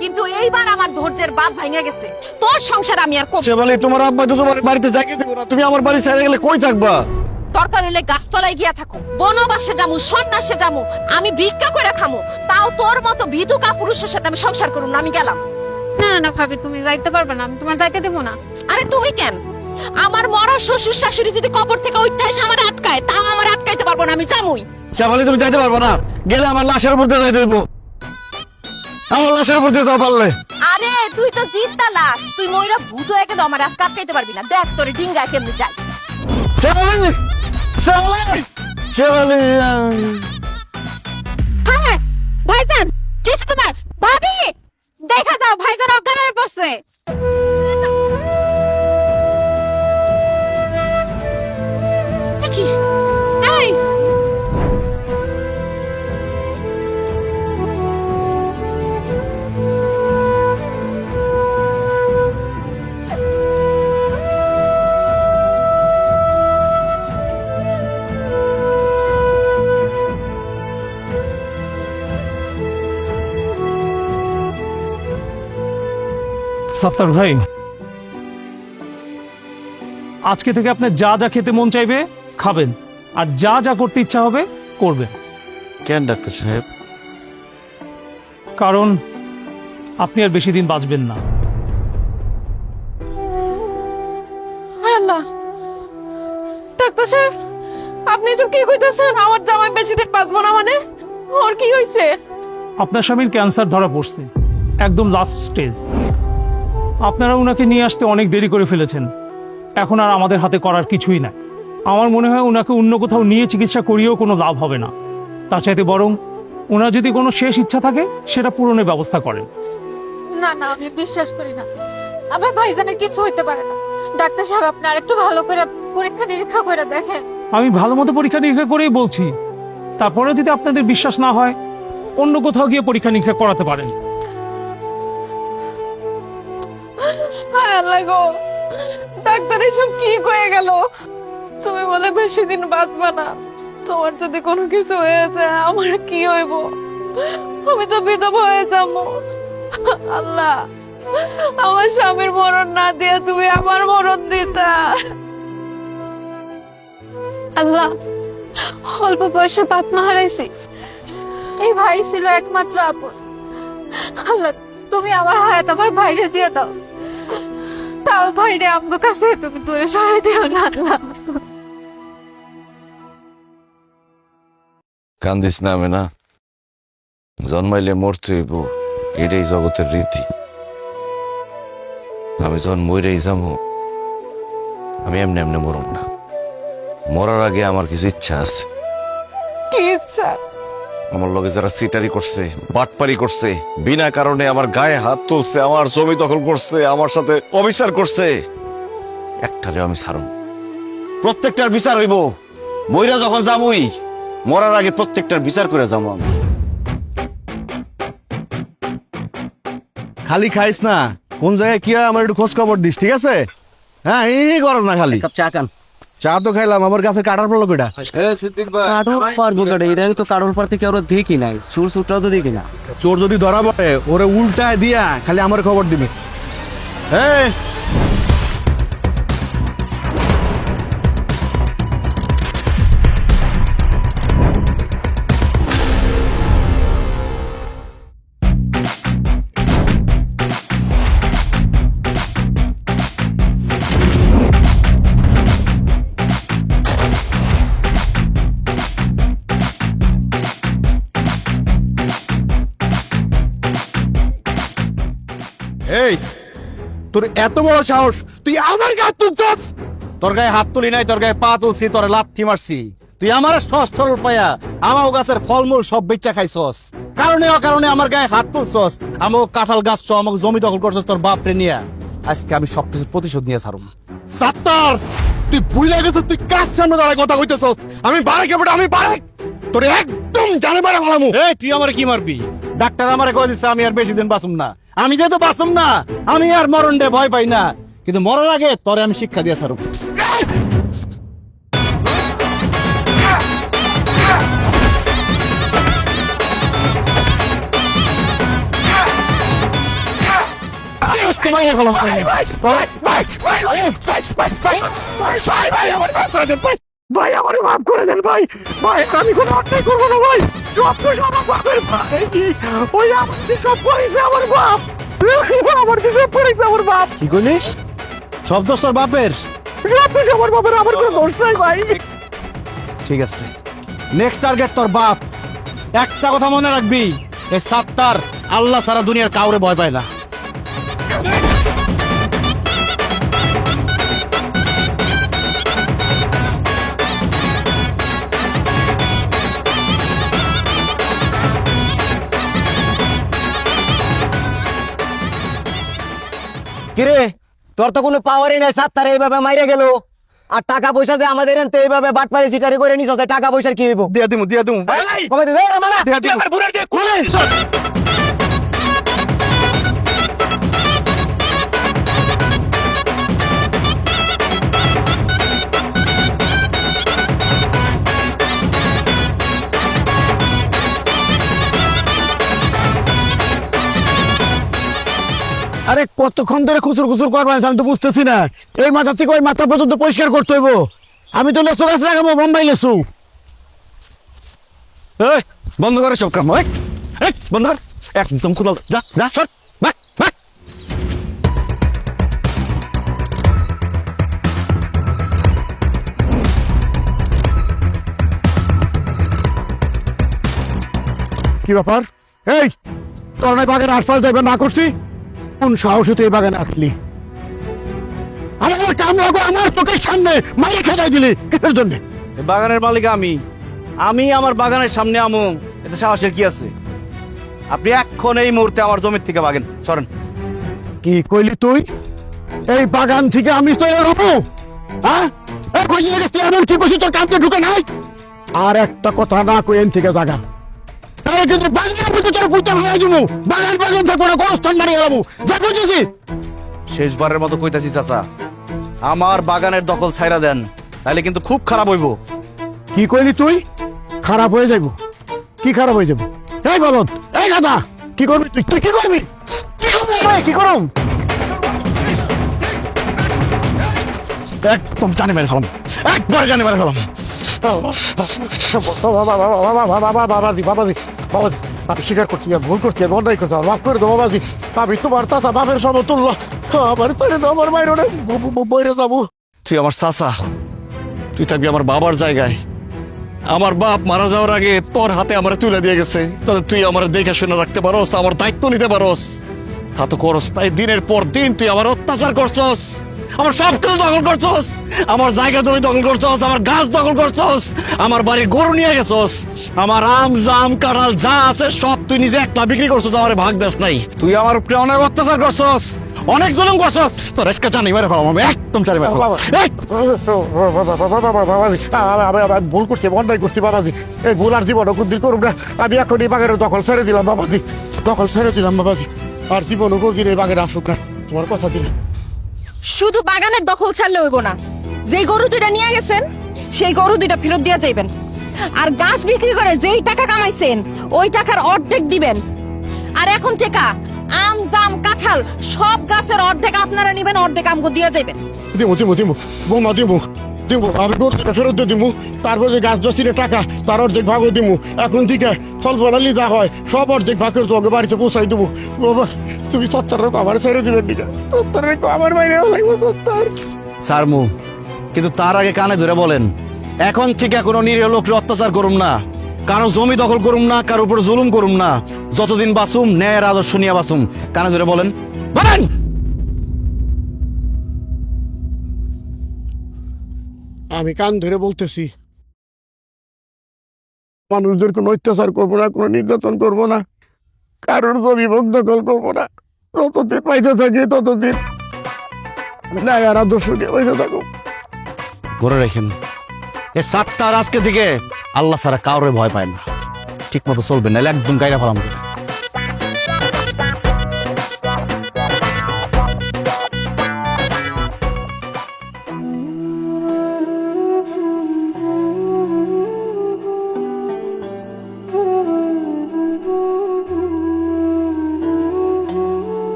কিন্তু এইবার আমার ধৈর্যের বাঁধ ভাঙা গেছে, তোর সংসার আমি আর করব। সে বলি তোমার আব্বা তো তোমার বাড়িতে যাইতে দেব না, তুমি আমার বাড়ি ছেড়ে গেলে কই থাকবা? দরকার হলে গাছতলায় গিয়া থাকো, বনবাসে যামু, সন্ন্যাসে যামু, আমি ভিক্ষা করে খামু, তাও তোর মতো ভীতু কাপুরুষের সাথে আমি সংসার করুম না। আমি গেলাম। না না না ভাবি, তুমি যাইতে পারবে না, আমি তোমার যাইতে দেবো না। আরে তুমি কেন? আমার মরা শ্বশুর শাশুড়ি যদি কবর থেকে উঠতে এসে আমার আটকায়, তাও আমার আটকাইতে পারবো না, আমি যামুই। সে বলি তুমি যাইতে পারবো না, গেলে আমার লাশের উপর দিয়ে যাইতে দেবো, আমার লাশের উপর দিয়ে যাও পারলে। আরে তুই তো জিদ্দা লাশ, তুই ময়রা ভূত হয়ে গেলে আমার আজকে আটকাইতে পারবি না। দেখ তোরে ডিঙ্গায় কেমনে যায়। সে বলি হ্যাঁ ভাইজান, কি তোমার? ভাবি দেখা যাও, ভাইজান অজ্ঞান হয়ে পড়ছে। কি? এই সাত্তার ভাই, আজকে থেকে আপনার যা যা খেতে মন চাইবে খাবেন, আর যা যা করতে ইচ্ছা হবে করবেন। কেন ডাক্তার সাহেব? কারণ আপনি আর বেশি দিন বাঁচবেন না। আল্লাহ, ডাক্তার সাহেব আপনি এসব কি কইতেছেন? আমার জামাই বেশি দিন বাঁচবো না মানে? ওর কি হয়েছে? আপনার স্বামীর ক্যান্সার ধরা পড়ছে, একদম লাস্ট স্টেজ। আপনারা ওনাকে নিয়ে আসতে অনেক দেরি করে ফেলেছেন, এখন আর আমাদের হাতে করার কিছুই নাই। আমার মনে হয় ওনাকে অন্য কোথাও নিয়ে চিকিৎসা করিয়েও কোনো লাভ হবে না। তার চাইতে বরং ওনার যদি কোনো শেষ ইচ্ছা থাকে সেটা পূরণের ব্যবস্থা করেন। না না, আমি বিশ্বাস করি না। আমার ভাইজানের কিছু হইতে পারে না। ডাক্তার সাহেব, আপনি আরেকটু ভালো করে পরীক্ষা নিরীক্ষা করে দেখেন। আমি ভালো মতো পরীক্ষা নিরীক্ষা করেই বলছি, তারপরে যদি আপনাদের বিশ্বাস না হয় অন্য কোথাও গিয়ে পরীক্ষা নিরীক্ষা করাতে পারেন। হায় আল্লাহ গো, ডাক্তার এসব কি কয়ে গেল? তুমি বলে বেশি দিন বাঁচবা না, তোমার যদি কোনো কিছু হয়ে যায় আমার কি হইব? আমি তো বিধবা হয়ে যাবো। আল্লাহ, আমার স্বামীর মরণ না দিয়ে তুমি আমার মরণ দিতা। আল্লাহ, অল্প বয়সে বাপ মা হারাইছি, এই ভাই ছিল একমাত্র আপন। আল্লাহ, তুমি আমার হায়াত আমার ভাইরে দিয়ে দাও, তাও ভাইরে আমগো কাছ থেকে তুমি দূরে সরাই দিও না আল্লাহ। কান্দিস না আমি না, জন্মাইলে মরতে হইব, এটাই জগতের রীতি। আমি যখন মরেই যাবো, আমি এমনি এমনি মরম না। মরার আগে আমার কিছু ইচ্ছা আছে। কি ইচ্ছা? আমার লগে যারা সিটারি করছে, বাটপারি করছে, বিনা কারণে আমার গায়ে হাত তুলছে, আমার জমি দখল করছে, আমার সাথে অবিচার করছে, একটারে আমি ছাড়ব। প্রত্যেকটার বিচার হইব। মইরা যখন যাবই, মরার আগে প্রত্যেকটার বিচার করে যাবো আমি। খালি খাইস না, কোন জায়গায় কি হয় আমার একটু খোঁজ খবর দিস, ঠিক আছে? হ্যাঁ, এই করো না খালি। কাপ চা কান। চা তো খাইলাম, আমার কাছে কাটার পড়লো কেটা? কাঠল পারবো কেটে, এটা তো কাঠল পার থেকে ওরা দেখি নাই, সুর সুরটাও তো দেখি না। চোর যদি ধরা পড়ে ওরে উল্টায় দিয়া খালি আমার খবর দিবি। এই এই, তোর এত বড় সাহস, তুই আমার গায়ে তুলছস? তোর গায়ে হাত তুলি নাই, তোর গায়ে পা তুলছি, তোর লাথি মারছি। তুই আমার সহজ সরল পায়া আমার গাছের ফলমূল সব বেচা খাইছস, কারণে অকারণে আমার গায়ে হাত তুলছস, আমাকে কাঁঠাল গাছ সহ আমাকে জমি দখল করছস তোর বাপরে নিয়ে। আজকে আমি সবকিছু প্রতিশোধ নিয়ে ছাড়ুম। সাত্তার, তুই ভুলে গেছিস তুই কার সামনে দাঁড়ায় কথা কইতেছস? আমি বাড়ি কেবল, আমি বাড়ি তোর একদম জানে বাড়া ভালামু। এই তুই আমারে কি মারবি? ডাক্তার আমারে কই দিচ্ছে আমি আর বেশি দিন বাঁচুম না। আমি যেহেতু বাঁচুম না, আমি আর মরণ ডে ভয় পাই না, কিন্তু মরার আগে তোরে আমি শিক্ষা দিয়ে ছাড়ব। ভাই আমার মাফ করে দেন ভাই, ভাই আমি কোনো অন্যায় করবো না ভাই, সব তো সব আমার বাপের ভাই, ওই আমার কি সব করেছে আমার বাপ, আমার কি সব করেছে আমার বাপ। কি কইলিস? সব দোষ তোর বাপের? সব তো আমার বাপের, আমার কোনো দোষ নাই ভাই। ঠিক আছে, নেক্সট টার্গেট তোর বাপ। একটা কথা মনে রাখবি, এই সাত্তার আল্লাহ সারা দুনিয়ার কাউরে ভয় পায় না। কিরে, তোর তো কোনো পাওয়ারই নাই, সাত্তার এইভাবে মাইরে গেল। আর টাকা পয়সা দিয়ে আমাদের এনতে এইভাবে বাটপাড়ি সিটারি করে নিছ, টাকা পয়সার কি হইব? দিয়া দিমু কবে দিবে? দিয়া দিমু। আরে কতক্ষণ ধরে খুচুর খুচুর করবেন আমি তো বুঝতেছি না। এই মাথা থেকে ওই মাথা পর্যন্ত পরিষ্কার করতে হইব। আমি তো লেসু গাছ লাগাবো, বোম্বাই লেসু। এই বন্ধ করে সব কাম, এই বন্ধ কর, একদম খোলা, যা যা সর, বাক বাক। কি ব্যাপার? এই তোর না বাগানে আশপাশ দেবে না করছি, কোন সাহসে তুই এই বাগানে আসলি? আমার কাম লাগো, আমার চোখের সামনে মাইরে খেদাই দিলি কিসের জন্য? এই বাগানের মালিক আমি আমার বাগানের সামনে আমু, এতে সাহসের কি আছে? আপনি এখন এই মুহূর্তে আমার জমির থেকে বাগেন, সরেন। কি কইলি তুই? এই বাগান থেকে আমি তো এরকম, হ্যাঁ? এখন চেয়ারম্যান কি করছি তোর কামতে ঢুকে নাই? আর একটা কথা না কই এন থেকে জাগা, তাহলে কিন্তু বাগানের মধ্যে তোর পুঁতা হয়ে যাবো, বাগান বাগান থাকবো না, গোরস্থান বানিয়ে যাবো, যা বুঝেছি। শেষবারের মতো কইতাছি চাচা, আমার বাগানের দখল ছাইরা দেন, তাহলে কিন্তু খুব খারাপ হইব। কি কইলি তুই? খারাপ হয়ে যাবো? কি খারাপ হয়ে যাবো? এই বলত, এই গাদা, কি করবি তুই? তুই কি করবি? কি করবি? কি করুম? একদম জানি মেরে ফেলাম, একবার জানি মেরে ফেলাম। বাবাজি বাবাজি বাবাজি, আমি স্বীকার করছি, ভুল করছি, অন্যায় করছি, মাফ করে দেবো বাবাজি। আমি তোমার চাচা বাপের সমতুল্য, আমার ছেড়ে দাও, আমার বাইরে বইরে যাবো। তুই আমার চাচা, তুই থাকবি আমার বাবার জায়গায়। আমার বাপ মারা যাওয়ার আগে তোর হাতে আমার তুলে দিয়ে গেছে, তাহলে তুই আমার দেখে শুনে রাখতে পারোস, আমার দায়িত্ব নিতে পারোস, তা তো করস তাই। দিনের পর দিন তুই আমার অত্যাচার করছস, আমার সব কিছু দখল করছস, আমার জায়গা জমি দখল করছস, আমার গাছ দখল করছস, আমার বাড়ির গরু নিয়ে গেছস, আমার আম জাম কাঁঠাল যা আছে সব তুই নিজে একলা বিক্রি করছস, আমার ভাগ দেস নাই। তুই আমার উপরে অনেক অত্যাচার করছস, অনেক জুলুম করছস, তোর আজকে জানি মেরে ফেলাম, আমি একদম জানি মেরে ফেলাম। এই! বাবাজি ভুল করছি, অন্যায় করছি বাবাজি, এই ভুল আর জীবন কোনদিন করুম না। আমি এখন এই বাগানের দখল ছেড়ে দিলাম বাবাজি, দখল ছেড়ে দিলাম বাবাজি, আর জীবন কোনদিন এই বাগানে আসুক না, তোমার কথা দিলাম। শুধু বাগানের দখল ছাড়লে হইব না, যে গরু দুইটা নিয়ে গেছেন সেই গরু দুইটা ফেরত দিয়া যাইবেন, আর গাছ বিক্রি করে যেই টাকা কামাইছেন ওই টাকার অর্ধেক দিবেন। আর এখন থেকে আম জাম কাঁঠাল সব গাছের অর্ধেক আপনারা নিবেন, অর্ধেক আমগো দিয়া যাইবেন। দিমু দিমু দিমু বৌমা দিমু দিমু, আমি গরুটা ফেরত দিয়ে দিমু, তারপর যে গাছ বেচিলে টাকা তার অর্ধেক ভাগও দিমু। এখন থেকে ফল ফলালি যা হয় সব অর্ধেক ভাগ করে তোমাকে বাড়িতে পৌঁছাই দেবো। বাবা তুমি 70 আমার ছেড়ে দিবেন দিকা, 70 আমার বাইরে লাগবে 70। সারমু, কিন্তু তার আগে কানে ধরে বলেন, এখন থেকে কোনো নিরীহ লোককে অত্যাচার করুম না, কারো জমি দখল করুম না, কারোর উপর জুলুম করুম না, যতদিন বাঁচুম ন্যায়ের আদর্শ নিয়ে বাঁচুম। কানে ধরে বলেন, বলেন। আমি কান ধরে বলতেছি, মানুষদের কোনো অত্যাচার করবো না, কোনো নির্যাতন করবো না, কারোর জমি ভোগ দখল করবো না, যতদিন পয়সা থাকে ততদিন না আর আদর্শ নিয়ে পয়সা থাকো। ধরে রেখেন, এ সাতটার আজকে থেকে আল্লাহ ছাড়া কারোর ভয় পায় না, ঠিক মতো চলবেন, নাহলে একদম গাইরা ফেলাম।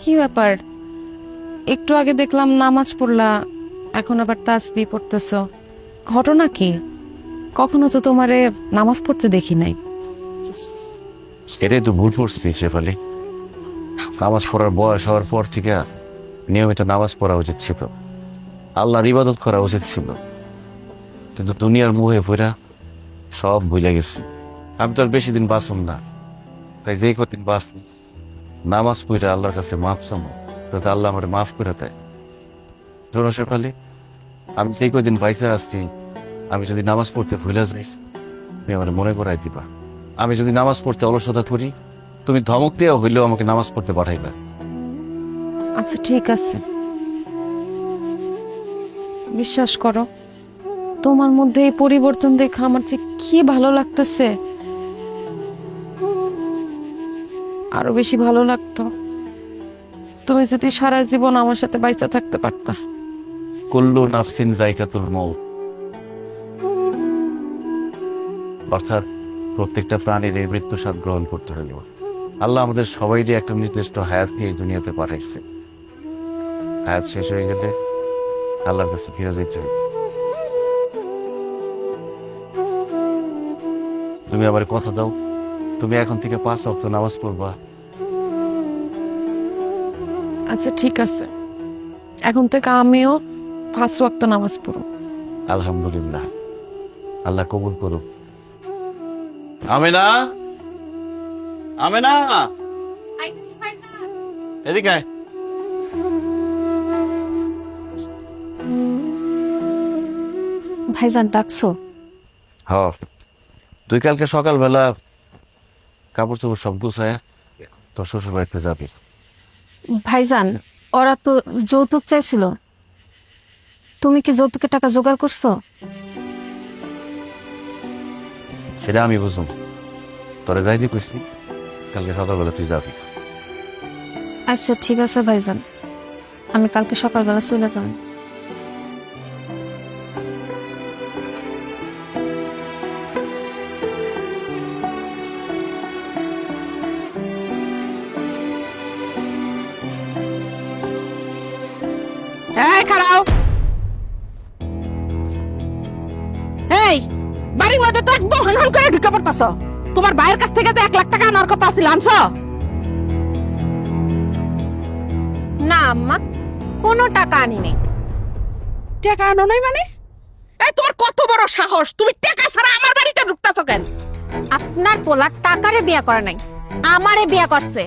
কি ব্যাপার? একটু আগে দেখলাম নামাজ পড়লা, এখন আবার তাসবিহ পড়তেছো, ঘটনা কি? কখনো তো তোমারে নামাজ পড়তে দেখি নাই। এটাই তো ভুল করছি শেফালি, নামাজ পড়ার বয়স হওয়ার পর থেকে নিয়মিত নামাজ পড়া উচিত ছিল, আল্লাহর ইবাদত করা উচিত ছিল, কিন্তু দুনিয়ার মুহে পড়া সব ভুলে গেছি। আমি তো আর বেশি দিন বাঁচুম না, তাই যেই কদিন বাঁচুম নামাজ পড়া আল্লাহর কাছে মাফ চামো, যাতে আল্লাহ আমার মাফ করে দেয়। শোনো শেফালি, আমি যেই কদিন বাইসে আসছি, আমি যদি নামাজ পড়তে ভুলে যাই তুমি আমার মনে করাই দিবা। আমি যদি নামাজ পড়তে অলসতা করি, তুমি ধমক দিয়ে হইলেও আমাকে নামাজ পড়তে পাঠাইবা। আচ্ছা ঠিক আছে, বিশ্বাস করো, তোমার মধ্যে এই পরিবর্তন দেখে আমার যে কি ভালো লাগতেছে। আরো বেশি ভালো লাগতো তুমি যদি সারা জীবন আমার সাথে বাইচা থাকতে পারতা। কুল্লু নাফসিন যায়কাতুল মউত, অর্থাৎ প্রত্যেকটা প্রাণীর এই মৃত্যু স্বাদ গ্রহণ করতে হইল। আল্লাহ আমাদের সবাইকে একটা নির্দিষ্ট হায়াত নিয়ে এই দুনিয়াতে পাঠাইছে, হায়াত শেষ হয়ে গেলে আল্লাহর কাছে ফিরে যেতে হবে। তুমি আবার কথা দাও, তুমি এখন থেকে 5 ওয়াক্ত নামাজ পড়বা। আচ্ছা ঠিক আছে, এখন থেকে আমিও 5 ওয়াক্ত নামাজ পড়ব। আলহামদুলিল্লাহ, আল্লাহ কবুল করুক। আমেনা, আমেনা, এদিকে আয়। ভাইজান ডাকছো? হ, তুই কালকে সকালবেলা কাপড় চোপড় সব গুছায় তোর শ্বশুর বাড়িতে যাবি। ভাইজান ওরা তো যৌতুক চাইছিল, তুমি কি যৌতুকের টাকা জোগাড় করছো? সেটা আমি বুঝুম, তোরে যাইতে কইছি কালকে সকালবেলা তুই যাবি। আচ্ছা ঠিক আছে ভাইজান, আমি কালকে সকালবেলা চলে যাব। এই খারাও, এই বাড়ির মধ্যে তো একদম হনহন করে ঢুকে পড়তাছ। তোমার ভাইয়ের কাছ থেকে যে 1 লাখ টাকা আনার কথা ছিল, আনছো? না আম্মা, কোনো টাকা আনি নাই। টাকা আনো নাই মানে? এই তোমার কত বড় সাহস, তুমি টাকা ছাড়া আমার বাড়িতে ঢুকতাছ কেন? আপনার পোলা টাকারে বিয়া করে নাই, আমারে বিয়া করছে।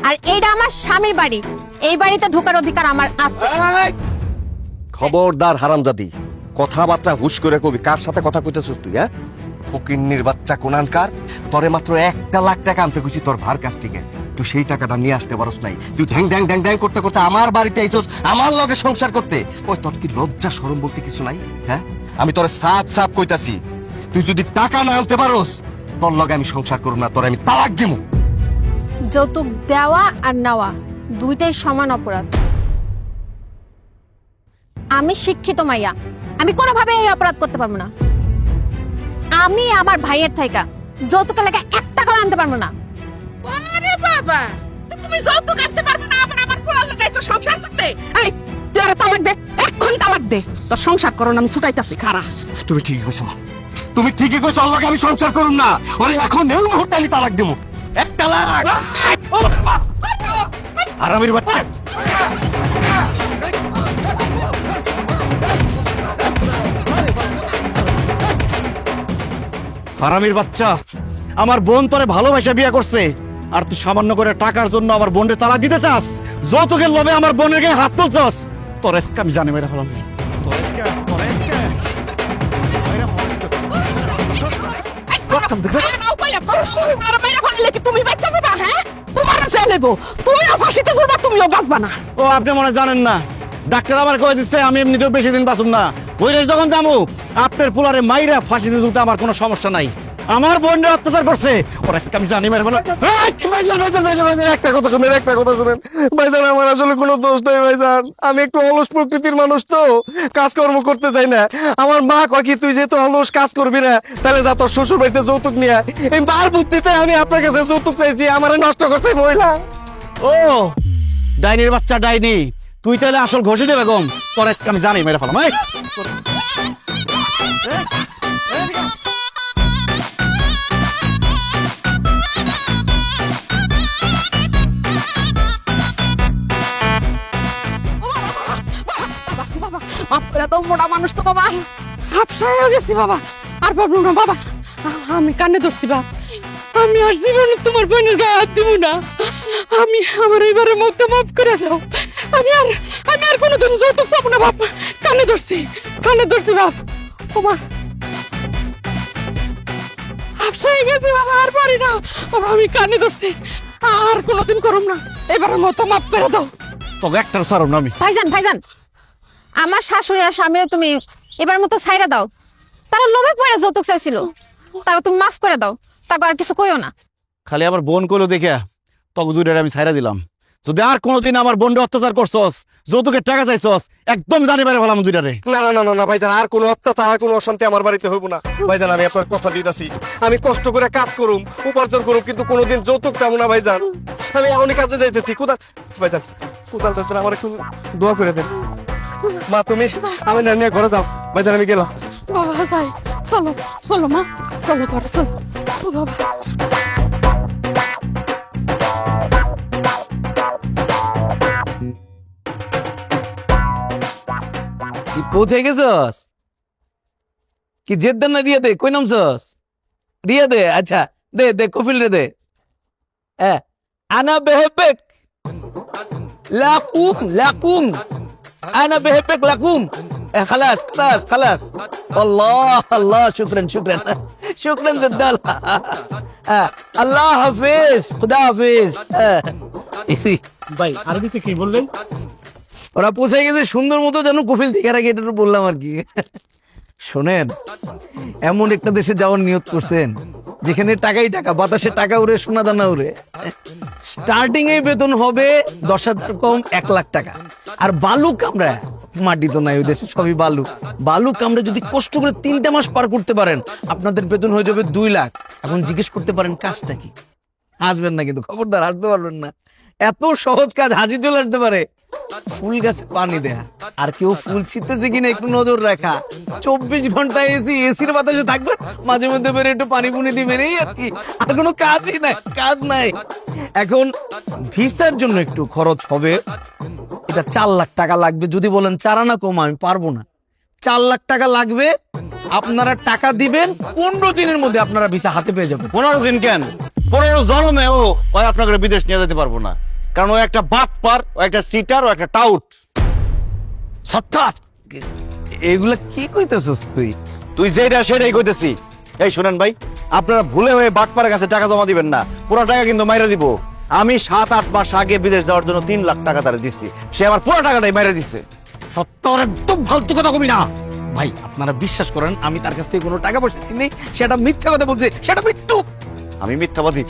আর এইটা আমার স্বামীর বাড়ি, এই বাড়িতে ঢোকার অধিকার আমার আছে। খবরদার হারামজাদি, কথাবার্তা হুশ করে কবি। কার সাথে কথা কইতেছিস তুই? হ্যাঁ, ফকিন্নির বাচ্চা কোনানকার, তোরে মাত্র 1 লাখ টাকা আনতে কইছি তোর ভার কাছ থেকে। তুই সেই টাকাটা নিয়ে আসতে পারস নাই। তুই ঢ্যাং ঢ্যাং ঢ্যাং ঢ্যাং করতে করতে আমার বাড়িতে আইছস, আমার লগে সংসার করতে। ওই তোর কি লজ্জা শরম বলতে কিছু নাই? হ্যাঁ, আমি তোরে সাফ সাফ কইতাছি, তুই যদি টাকা না আনতে পারস তোর লগে আমি সংসার করব না, তোরে আমি তালাক দিমু। যৌতুক দেওয়া আর নেওয়া দুইটাই সমান অপরাধ। আমি শিক্ষিত মাইয়া, আমি কোনোভাবে এই অপরাধ করতে পারবো না। আমি আমার ভাইয়ের থাইকা যৌতুকের লেগে 1 টাকাও আনতে পারবো না। আরে বাবা, তুমি যৌতুক আনতে পারবে না, আবার আমার পোলার লগে আইছো সংসার করতে? এই তুই আরে তালাক দে, এখন তালাক দে। তোর সংসার করো না, আমি ছুটাইতাছি। খারা, তুমি ঠিকই কইছো মা, তুমি ঠিকই কইছো। ওর লগে আমি সংসার করব না, ওরে এখন এই মুহূর্তে আমি তালাক দিমু। 1 তালাক। আরামের বাচ্চা, হারামির বাচ্চা, আমার বোন তোরে ভালোবাসা বিয়ে করছে, আর তুই সামান্য করে টাকার জন্য আমার বোনরে তালাক দিতে চাস? যৌতুকের লোভে আমার বোনের গায়ে হাত তুলছস। তোর এসকে আমি জানি মেরে ফেলাম। তুমি বাচ্চা যাবা? হ্যাঁ, তোমার ছেলে বউ, তুমিও ফাঁসিতে ঝুলবা, তুমিও বাঁচবা না। ও আপনি মনে হয় জানেন না, ডাক্তার আমার কয়ে দিচ্ছে আমি এমনিতেও বেশি দিন বাঁচুম না। ওই রেস যখন যাবো আপনার পোলারে মাইরা ফাঁসিতে ঝুলতে আমার কোনো সমস্যা নাই। আমার বোনরা অত্যাচার করছে, ওরা আমি জানি মেরে ফেলো। একটা কথা শুনেন, একটা কথা শুনেন ভাইজান, আমার আসলে কোনো দোষ নাই ভাইজান। আমি একটু অলস প্রকৃতির মানুষ, তো কাজকর্ম করতে চাই না। আমার মা কয় কি, তুই যেহেতু অলস কাজ করবি না, তাহলে যা তোর শ্বশুর বাড়িতে যৌতুক নিয়ে আয়। এই বার বুদ্ধিতে আমি আপনার কাছে যৌতুক চাইছি, আমারে নষ্ট করছে মহিলা। ও ডাইনির বাচ্চা ডাইনি, তুই তাহলে আসল ঘষে দেবে গম। তোর আজকে আমি জানি মেরে ফেলাম। আপনারা তো মোটা মানুষ তো বাবা, হাফসা হয়ে গেছি বাবা, আর পারবো না বাবা। আমি কানে ধরছি বাপ, আমি আর জীবনে তোমার বোনের গায়ে হাত দিব না। আমি আমার এইবারের মধ্যে মাফ করে দাও। আমি আর কোনোদিন যৌতুক পাবো না বাপ। কানে ধরছি বাপ। বাবা হাফসা হয়ে গেছি বাবা, আর পারি না বাবা। আমি কানে ধরছি, আর কোনোদিন করুম না। এবারের মতো মাফ করে দাও। তোকে একটার সারম না আমি। ভাইজান ভাইজান, আমার শাশুড়ি আর স্বামীরে তুমি এবার মতো ছাইরা দাও। তারা লোভে পড়ে যৌতুক চাইছিল, তাকে তুমি মাফ করে দাও, তাকে আর কিছু কইও না। খালি আমার বোন কইলো দেখে তোকে দুইটারে আমি ছাইরা দিলাম। যদি আর কোনোদিন আমার বোনরে অত্যাচার করছস, যৌতুকের টাকা চাইছস, একদম জানি পারে ফেলাম দুইটারে। না না না না না ভাইজান, আর কোনো অত্যাচার, আর কোনো অশান্তি আমার বাড়িতে হইব না ভাইজান। আমি আপনার কথা দিতেছি, আমি কষ্ট করে কাজ করুম, উপার্জন করুম, কিন্তু কোনোদিন যৌতুক চাবো না ভাইজান। আমি এমনই কাজে যাইতেছি। কোথায় ভাইজান, কোথায় যাচ্ছেন? আমার একটু দোয়া করে দেন। মা তুমি আমি না নিয়ে ঘরে যাও ভাইজান, আমি গেলাম। বাবা যাই, চলো চলো মা, চলো ঘরে চলো। ও বাবা, পৌঁছে গেছস? কি জেদ্দার না রিয়া দে কই নামছস রিয়া দে আচ্ছা দে দে কফিল রে দে হ্যাঁ আনা বেহেবেক লাকুম লাকুম আনা বেহেবেক লাকুম خلاص خلاص خلاص الله الله شكرا شكرا شكرا جدا الله حافظ خدا حافظ ভাই আরবিতে কি বললেন? ওরা পৌঁছে গেছে সুন্দর মতো যেন কফিল দেখে রাখি, এটা বললাম আর কি। শোনেন, এমন একটা দেশে যাওয়ার নিয়ত করছেন যেখানে টাকাই টাকা, বাতাসে টাকা উড়ে, সোনা দানা উড়ে। স্টার্টিং এ বেতন হবে 10,000 কম 1 লাখ টাকা। আর বালু কামরা, মাটি তো নাই ওই দেশে, সবই বালু। বালু কামরা যদি কষ্ট করে 3টা মাস পার করতে পারেন, আপনাদের বেতন হয়ে যাবে 2 লাখ। এখন জিজ্ঞেস করতে পারেন কাজটা কি? আসবেন না কিন্তু, খবরদার আসতে পারবেন না। এত সহজ কাজ, হাসি চলে আসতে পারে। ফুল গাছে পানি দেয়া, আর কেউ ফুল ছিটতেছে কিনা একটু নজর রাখা, 24 ঘন্টা এসির বাতাসে থাকবে, মাঝে মধ্যে বের একটু পানি পুনি দিবেন, এই আর কি। আর কোনো কাজই নাই, কাজ নাই। এখন ভিসার জন্য একটু খরচ হবে, এটা 4 লাখ টাকা লাগবে। যদি বলেন 4 আনা কম, আমি পারবো না। 4 লাখ টাকা লাগবে, আপনারা টাকা দিবেন, 15 দিনের মধ্যে আপনারা ভিসা হাতে পেয়ে যাবেন। 15 দিন কেন, 15 জন্মে ও আপনাকে বিদেশ নিয়ে যেতে পারবো না, কারণ ও একটা বাটপার, ও একটা সিটার, ও একটা টাউট। সত্তার এগুলা কি কইতেছস তুই? তুই যেটা সেটাই কইতেছি। এই শুনেন ভাই, আপনারা ভুলে হয়ে বাটপারের কাছে টাকা জমা দিবেন না, পুরো টাকা কিন্তু মাইরা দিব। আমি 7-8 মাস আগে বিদেশ যাওয়ার জন্য 3 লাখ টাকা তারে দিচ্ছি, সে আমার পুরো টাকাটাই মাইরা দিচ্ছে। সত্তর একদম ফালতু কথা কবি না ভাই। আপনারা বিশ্বাস করেন, আমি তার কাছ থেকে কোনো টাকা পয়সা নেই, সেটা মিথ্যা কথা বলছে, সেটা মিথ্যু। আমি মিথ্যাবাদী?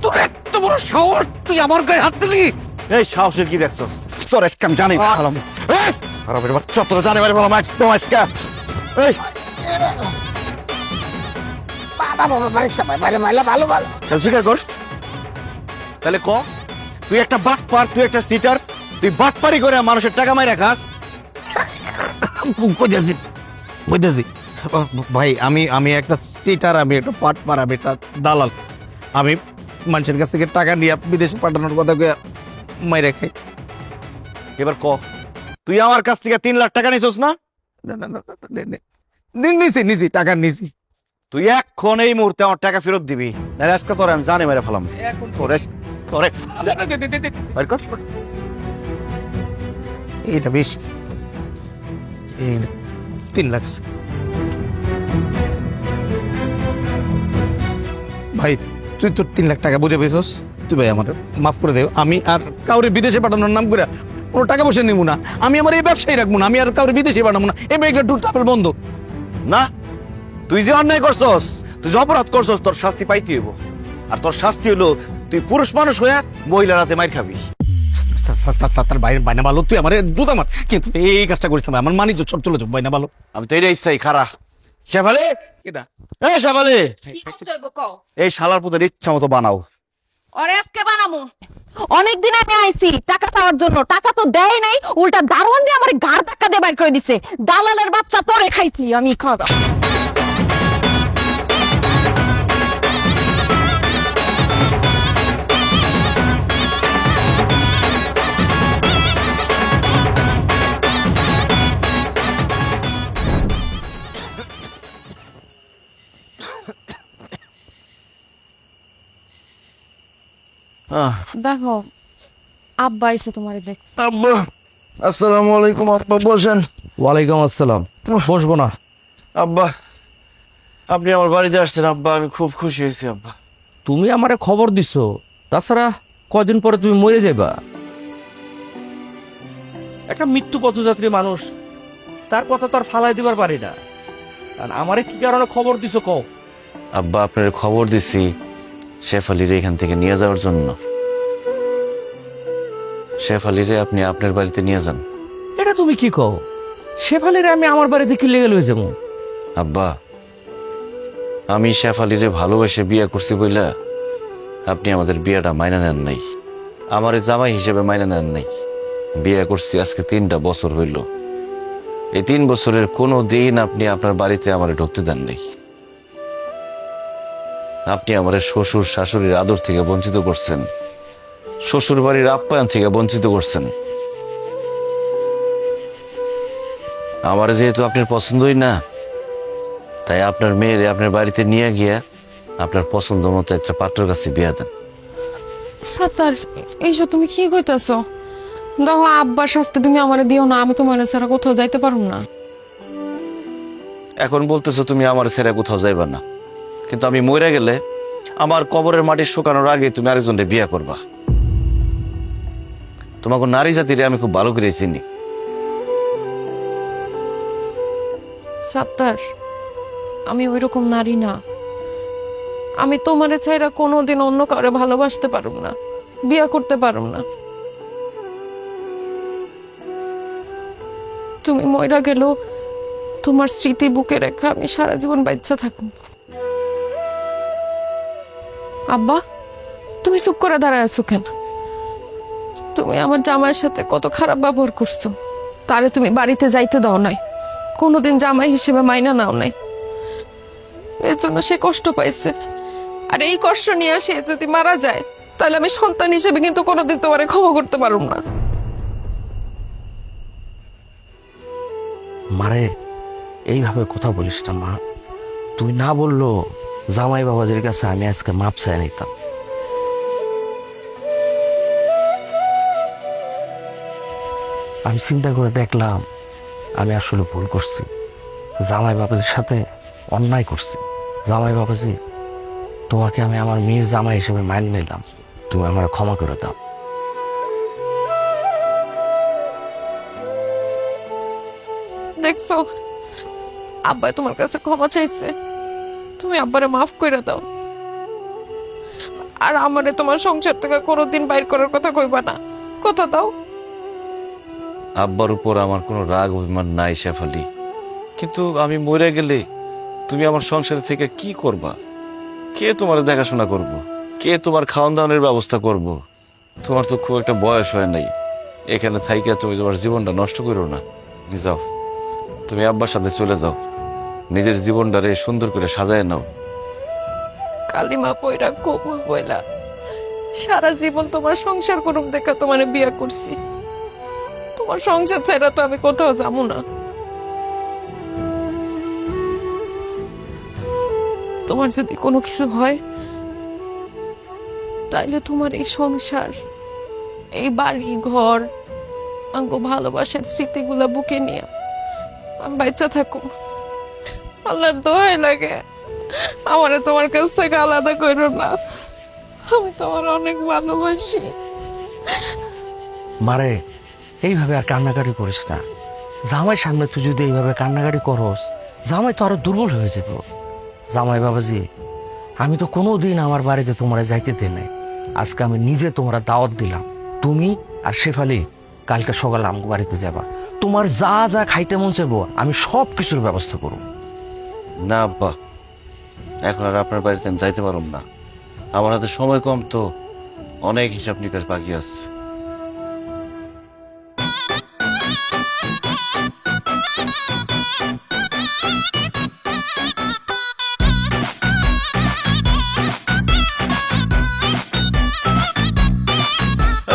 তোর এত বড় সাহস, তুই আমার গায়ে হাত দিলি? এই সাহসের কি দেখছস? তোর আজকে আমি জানি খারাপের বাচ্চা, তোর জানি বাড়ি বললাম একদম আজকে। এই স্বীকার কর তাহলে, ক তুই একটা বাটপার, তুই একটা সিটার, তুই বাটপারি করে মানুষের টাকা মাইরা খাস। ভাই আমি একটা চিটার, আমি একটা পাটপার, আমি একটা দালাল। আমি মানুষের কাছ থেকে টাকা নিয়ে বিদেশে পাঠানোর কথা মাইরা খাই। এবার ক, তুই আমার কাছ থেকে 3 লাখ টাকা নিছিস না? নিছি টাকা নিছি। তুই এখন এই মুহূর্তে আমার টাকা ফেরত দিবি, নাহলে আজকে তোরে আমি জানি মেরে ফেলাম। তোরে বের কর। এটা বেশি, 3 লাখ। ভাই তুই তোর 3 লাখ টাকা বুঝে পেয়েছস, তুই ভাই আমার মাফ করে দেও। আমি আর কাউরে বিদেশে পাঠানোর নাম করে কোনো টাকা পয়সা নিবো না। আমি আমার এই ব্যবসায় রাখবো না, আমি আর কাউরে বিদেশে পাঠাবো না। এই ব্যাগটা ট্যুর ট্রাভেল বন্ধ। না, তুই যে অন্যায় করছস, তুই যে অপরাধ করছস, তোর শাস্তি পাইতে হইব। আর তোর শাস্তি হলো তুই পুরুষ মানুষ হয়ে মহিলার হাতে মাইর খাবি। তার বাইরে বাইনা ভালো, তুই আমার দুধ আমার, কিন্তু এই কাজটা করিস না। আমার মানিজ্য সব চলে যাবো, বাইনা ভালো। আমি তো এটা ইচ্ছাই খারা। শেফালি, এই শেফালি, কি করতে হইব কও? এই শালার পুতের ইচ্ছা মতো বানাও। ওরে আজকে বানামু। অনেকদিন আমি আইছি টাকা চাওয়ার জন্য, টাকা তো দেয় নাই, উল্টা দারোয়ান দিয়ে আমার গাড় ধাক্কা দিয়ে বাইর করে দিছে। দালালের বাচ্চা, তোরে খাইছি আমি। খাওয়া দেখো, আব্বা আইছে তোমারে দেখ। আব্বা, আসসালামু আলাইকুম। আব্বা বসেন। ওয়ালাইকুম আসসালাম। বসবো না? আব্বা, আপনি আমার বাড়িতে আসছেন আব্বা, আমি খুব খুশি হয়েছি আব্বা। তুমি আমারে খবর দিছো, তাছাড়া কয়দিন পরে তুমি মরে যাইবা। একটা মৃত্যু পথযাত্রী মানুষ, তার কথা তো আর ফালাই দিবার পারি না। আর আমারে কি কারণে খবর দিছো কও? আব্বা, আপনার খবর দিছি শেফালিরে এখান থেকে নিয়ে যাওয়ার জন্য। শেফালিরে আপনি আপনার বাড়িতে নিয়ে যান। এটা তুমি কি কও? শেফালিরে আমি আমার বাড়িতে কি লেগে লয়ে যাবো? আব্বা, আমি শেফালিরে ভালোবেসে বিয়ে করছি বইলা আপনি আমাদের বিয়েটা মাইনা নেন নাই, আমার জামাই হিসেবে মাইনা নেন নাই। বিয়ে করছি আজকে 3টা বছর হইল। এই 3 বছরের কোনো দিন আপনি আপনার বাড়িতে আমার ঢুকতে দেন নাই। আপনি আমার শ্বশুর শাশুড়ির আদর থেকে বঞ্চিত করছেন, শ্বশুর বাড়ির আপ্যায়ন থেকে বঞ্চিত করছেন। আমার যেহেতু আপনার পছন্দই না, তাই আপনার মেয়েরে আপনার বাড়িতে নিয়ে গিয়া আপনার পছন্দ মতো একটা পাত্রের কাছে বিয়া দেন। সাত্তার, এইসব তুমি কি কইতাছো? দেখো আব্বার শাস্তি তুমি আমারে দিও না, আমি তোমার ছাড়া কোথাও যাইতে পারবো না। এখন বলতেছো তুমি আমার ছেড়ে কোথাও যাইবা না, কিন্তু আমি মরে গেলে আমার কবরের মাটি শুকানোর আগে তুমি আরেকজনকে বিয়ে করবা। তোমাকে নারী জাতিরে আমি খুব ভালো করে চিনি। সাত্তার, আমি ওইরকম নারী না। আমি তোমারে ছাইরা কোনোদিন অন্য কাউরে ভালোবাসতে পারুম না, বিয়া করতে পারুম না। তুমি মইরা গেলেও তোমার স্মৃতি বুকে রেখা আমি সারা জীবন বাচ্চা থাকুম। আব্বা, তুমি চুপ করে দাঁড়ায় আছো কেন? তুমি আমার জামাইয়ের সাথে কত খারাপ ব্যবহার করছো। তারে তুমি বাড়িতে যাইতে দাও নাই, কোনোদিন জামাই হিসেবে মাইনা নাও নাই। এর জন্য সে কষ্ট পাইছে, আর এই কষ্ট নিয়ে সে যদি মারা যায় তাহলে আমি সন্তান হিসেবে কিন্তু কোনোদিন তোমারে ক্ষমা করতে পারুম না। মারে এইভাবে কথা বলিস না মা। তুই না বললো জামাই বাবাদের কাছে আমি আজকে মাপ চাই নিতাম। আমি চিন্তা করে দেখলাম আমি আসলে ভুল করছি, জামাই বাবাদের সাথে অন্যায় করছি। জামাই বাবাজি, তোমাকে আমি আমার মেয়ের জামাই হিসেবে মাইনে নিলাম, তুমি আমার ক্ষমা করে দাও। দেখছো, আব্বা তোমার কাছে ক্ষমা চাইছে, তুমি আব্বারে মাফ করে দাও। আর আমারে তোমার সংসার থেকে কোনোদিন বাইর করার কথা কইবা না, কথা দাও। আব্বার উপর আমার কোনো রাগ অভিমান নাই শেফালি, কিন্তু আমি মরে গেলে তুমি আমার সংসার থেকে কি করবা? কে তোমার দেখাশোনা করব? কে তোমার খাওয়ান দাওয়ানোর ব্যবস্থা করব? তোমার তো খুব একটা বয়স হয় নাই, এখানে থাইকা তুমি তোমার জীবনটা নষ্ট করো না। যাও, তুমি আব্বার সাথে চলে যাও, নিজের জীবনটারে সুন্দর করে সাজায় নাও। কালিমা পয়রা কবুল বইলা সারা জীবন তোমার সংসার করুম দেখা তোমার বিয়া করছি। তোমার সংসার ছাড়া তো আমি কোথাও যাবো না। তোমার যদি কোনো কিছু হয় তাইলে তোমার এই সংসার, এই বাড়ি ঘর, আঙ্গ ভালোবাসার স্মৃতিগুলা বুকে নিয়ে আমি বাচ্চা থাকুম। আল্লাহর দোহাই লাগে আমারে তোমার কাছ থেকে আলাদা করো না, আমি তোমার অনেক ভালোবাসি। মারে এইভাবে আর কান্নাকাটি করিস না। জামাই সামনে তুই যদি এইভাবে কান্নাকাটি করস, জামাই তো আরো দুর্বল হয়ে যাব। জামাই বাবাজি, আমি তো কোনোদিন আমার বাড়িতে তোমরা যাইতে দে নাই, আজকে আমি নিজে তোমরা দাওয়াত দিলাম। তুমি আর শেফালি কালকে সকালে আমার বাড়িতে যাবা, তোমার যা যা খাইতে মন চাইবো আমি সব কিছুর ব্যবস্থা করব। না আব্বা, এখন আর আপনার বাড়িতে আমি যাইতে পারব না, আমার হাতে সময় কম, তো অনেক হিসাব নিকাশ বাকি আছে।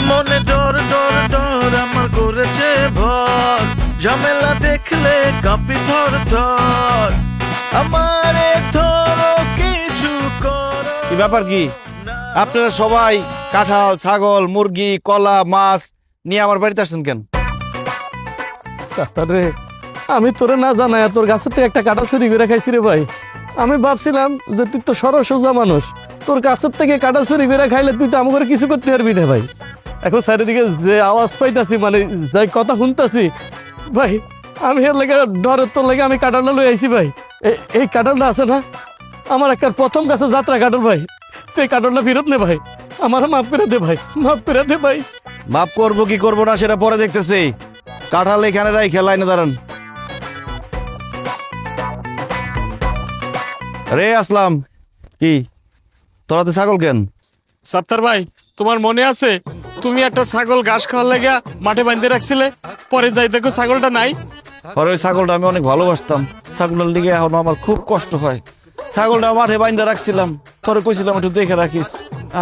মনে ডর ডর ডর আমার করেছে ভর, ঝামেলা দেখলে কাঁপি থর থর, আমারে ধরো কিছু করো। কি ব্যাপার কি? আপনারা সবাই কাঁঠাল, ছাগল, মুরগি, কলা, মাছ নিয়ে আমার বাড়িতে আসছেন কেন? রে, আমি তোরে না জানাই তোর গাছের থেকে একটা কাটা চুরি করে খাইছি রে ভাই। আমি ভাবছিলাম যে তুই তো সরল সোজা মানুষ, তোর গাছের থেকে কাটা চুরি করে খাইলে তুই তো আমাকে কিছু করতে পারবি না ভাই। এখন চারিদিকে যে আওয়াজ পাইতাছি, মানে যাই কথা শুনতাছি ভাই, আমি এর লেগে ডরের তোর লেগে আমি কাটালটা লই আইছি ভাই। এই কাটালটা আছে না, আমার একটা প্রথম কাছে যাত্রা কাটল ভাই, তুই এই কাটালটা ফেরত নে ভাই, আমার মাফ করে দে ভাই, মাফ করে দে ভাই। মাফ করবো কি করবো না সেটা পরে দেখতেছি। কাঁঠাল এখানে রাই খেলাই না, দাঁড়ান। রে আসলাম, কি তোরা তো ছাগল কেন? সাত্তার ভাই, তোমার মনে আছে তুমি একটা ছাগল ঘাস খাওয়ার লাগা মাঠে বাঁধতে রাখছিলে, পরে যাই দেখো ছাগলটা নাই। আর ওই ছাগলটা আমি অনেক ভালোবাসতাম, ছাগলের দিকে এখন আমার খুব কষ্ট হয়। ছাগলটা মাঠে বাইন্দা রাখছিলাম, তোরে কইছিলাম একটু দেখে রাখিস।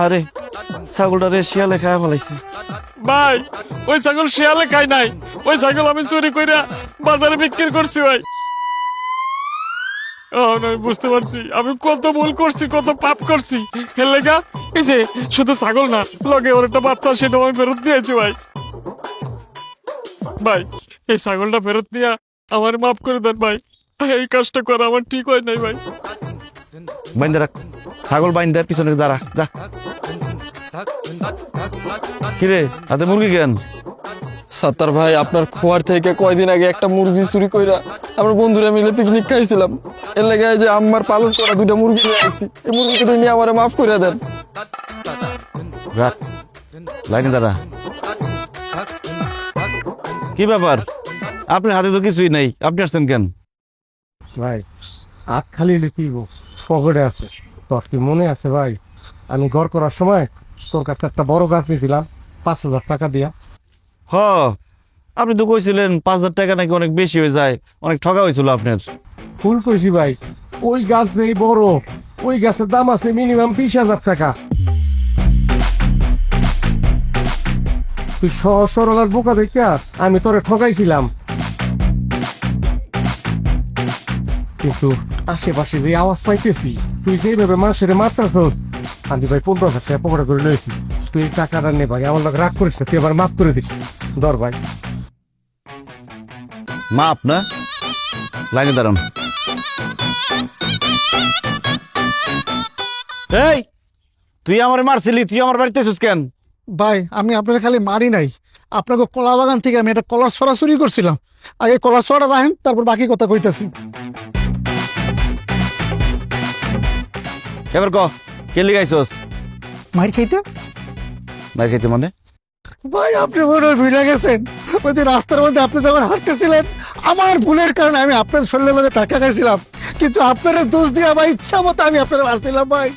আরে ছাগলটা রে শিয়ালে খায় ফেলাইছি। ভাই, ওই ছাগল শিয়ালে খাই নাই, ওই ছাগল আমি চুরি কইরা বাজারে বিক্রি করছি ভাই। আমি বুঝতে পারছি আমি কত ভুল করছি, কত পাপ করছি। এর লেগা এই যে শুধু ছাগল না, লগে ওর একটা বাচ্চা, সেটা আমি ফেরত দিয়েছি ভাই। ভাই এই ছাগলটা ফেরত দিয়া আমার মাফ করে দেন ভাই। এই কাজটা করা আমার ঠিক হয় নাই ভাই। বাইন্দা রাখ, ছাগল বাইন্দা পিছনে দাঁড়া যা। কিরে হাতে মুরগি কেন? সাত্তার ভাই, আপনার খোয়ার থেকে কয়দিন আগে একটা মুরগি চুরি কইরা আমরা বন্ধুরা মিলে পিকনিক খাইছিলাম। এর লেগে যে আমার পালন করা 2টা মুরগি নিয়ে আসছি, এই মুরগিটা নিয়ে আমারে মাফ করে দেন। রাখ, লাইনে দাঁড়া। কি ব্যাপার, আপনার হাতে তো কিছুই নেই, আপনি আসছেন কেন? ভাই হাত খালি লিখিব পকেটে আছে। তোর কি মনে আছে ভাই, আমি ঘর করার সময় তোর কাছে একটা বড় গাছ নিয়েছিলাম 5,000 টাকা দিয়া? হ, আপনি তো কইছিলেন 5,000 টাকা নাকি অনেক বেশি হয়ে যায়, অনেক ঠকা হয়েছিল আপনার। ফুল কইছি ভাই, ওই গাছ নেই বড়, ওই গাছের দাম আছে মিনিমাম 20,000 টাকা। তুই সহজ সরল আর বোকা দেখে আমি তোরে ঠকাইছিলাম, কিন্তু আশেপাশে যে আওয়াজ পাইতেছি তুই যেভাবে মানুষের মারতাছ, আমি ভাই 15,000 টাকা পকেটে করে লইছি। তুই এই টাকাটা নে ভাই, আমার লোক রাগ করিস না, তুই আবার মাফ করে দিস। ধর ভাই। মাপ না, লাইনে দাঁড়ান। এই তুই আমার মারছিলি, তুই আমার বাড়িতে এসেছিস কেন? ভাই আমি আপনার খালি মারি নাই, আপনাকে কলা বাগান থেকে আমি একটা কলার ছড়া চুরি করছিলাম। আগে কলার ছড়া রাখেন, তারপর বাকি কথা কইতাছি। এবার ক, কে লিগাইছস? মার খাইতে? মার খাইতে মানে? ভাই আপনি মনে হয় ভুলে গেছেন, ওই দিন রাস্তার মধ্যে আপনি যখন হাঁটতেছিলেন, আমার ভুলের কারণে আমি আপনার শরীরের মধ্যে ধাক্কা খাইছিলাম, কিন্তু আপনার দোষ দিয়ে ভাই ইচ্ছা মতো আমি আপনার মারছিলাম ভাই।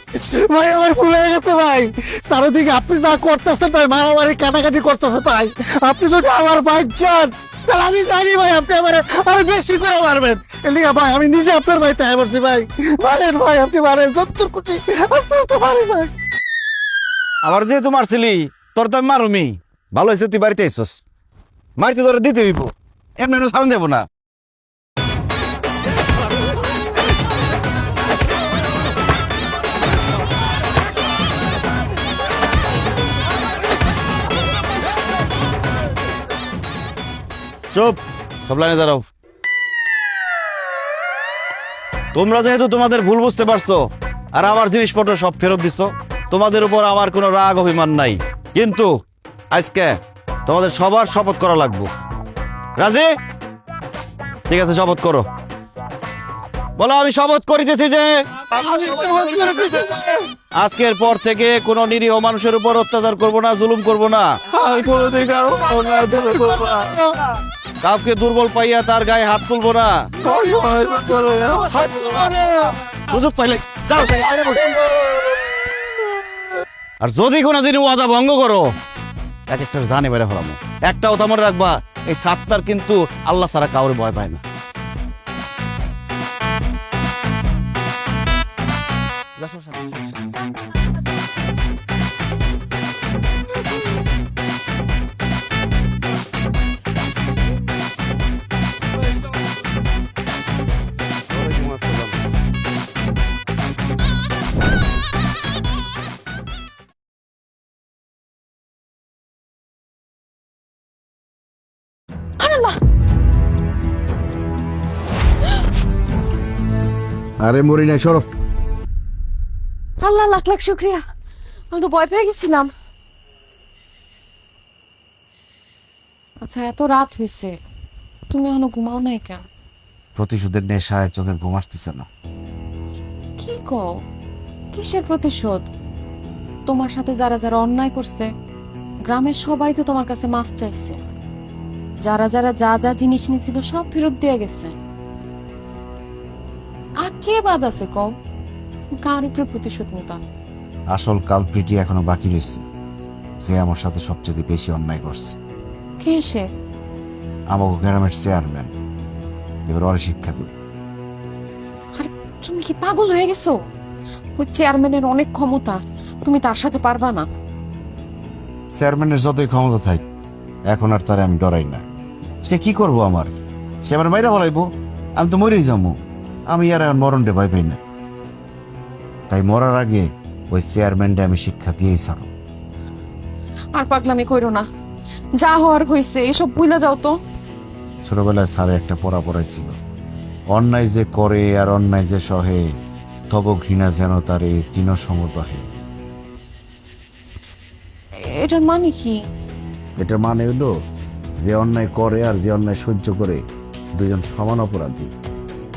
ভাই আমার ভুল হয়ে গেছে ভাই। চারিদিকে আপনি যা করতেছেন ভাই, মারামারি কাটাকাটি করতেছেন ভাই, আপনি যদি আমার ভাই চান তাহলে আমি জানি ভাই আপনি আমার আরো বেশি করে মারবেন। এলিয়া ভাই আমি নিজে আপনার ভাই তাই বলছি ভাই, মারেন ভাই, আপনি মারেন যত খুশি আস্তে আস্তে মারেন ভাই। আমার যেহেতু মারছিলি, তোর তো আমি মারুমি। ভালো হয়েছে তুই বাড়িতে এসছস, মারতে তোর দিতে হইব, এমনি সারণ দেবো না। চুপ, সব লাইনে দাঁড়াও। তোমরা যেহেতু তোমাদের ভুল বুঝতে পারছো আর আমার জিনিসপত্র সব ফেরত দিছো, তোমাদের উপর আমার কোনো রাগ অভিমান নাই, কিন্তু আজকে তোমাদের সবার শপথ করা লাগবে। রাজি? ঠিক আছে, শপথ করো। বলো, আমি শপথ করিতেছি যে আজকের পর থেকে কোনো নিরীহ মানুষের উপর অত্যাচার করব না, জুলুম করব না, কাউকে দুর্বল পাইয়া তার গায়ে হাত তুলবো না। সুযোগ পাইলে যাও। আর যদি কোনোদিন ওয়াদা ভঙ্গ করো, এক একটা জানে বেড়ে ফেলামো। একটা কথা মনে রাখবা, এই সাত্তার কিন্তু আল্লাহ ছাড়া কাউরে ভয় পায় না। আরে মরি নাই, সরব। আল্লাহ লাখ লাখ শুক্রিয়া, আমি তো ভয় পেয়ে গেছিলাম। আচ্ছা এত রাত হয়েছে, তুমি এখনো ঘুমাও নাই কেন? প্রতিশোধের নেশায় চোখের ঘুম আসতেছে না। কি কও, কিসের প্রতিশোধ? তোমার সাথে যারা যারা অন্যায় করছে, গ্রামের সবাই তো তোমার কাছে মাফ চাইছে। যারা যারা যা যা জিনিস নিয়েছিল সব ফেরত দিয়ে গেছে। আর কে বাদ আছে কও? কার উপরে প্রতিশোধ নিবা? আসল কালপ্রিটি এখনো বাকি রয়েছে, যে আমার সাথে সবচেয়ে বেশি অন্যায় করছে। কে সে? আমাকে গ্রামের চেয়ারম্যান, এবার ওর শিক্ষা দেব। আর তুমি কি পাগল হয়ে গেছো? ওই চেয়ারম্যানের অনেক ক্ষমতা, তুমি তার সাথে পারবা না। চেয়ারম্যানের যতই ক্ষমতা থাক, এখন আর তারে আমি ডরাই না। সে কি করবো আমার? সে আমার বাইরে বলাইবো, আমি তো মরেই যাবো। আমি আর এখন মরণটা ভয় পাই না। তাই মরার আগে ওই চেয়ারম্যানটা আমি শিক্ষা দিয়েই ছাড়ো। আর পাগলামি কইরো না, যা হওয়ার হইছে, এসব ভুলে যাও তো। ছোটবেলায় স্যারে একটা পড়া পড়াইছিল, অন্যায় যে করে আর অন্যায় যে সহে, তব ঘৃণা যেন তারে তৃণ সমদহে। এটার মানে কি? এটার মানে হলো যে অন্যায় করে আর যে অন্যায় সহ্য করে দুজন সমান অপরাধী,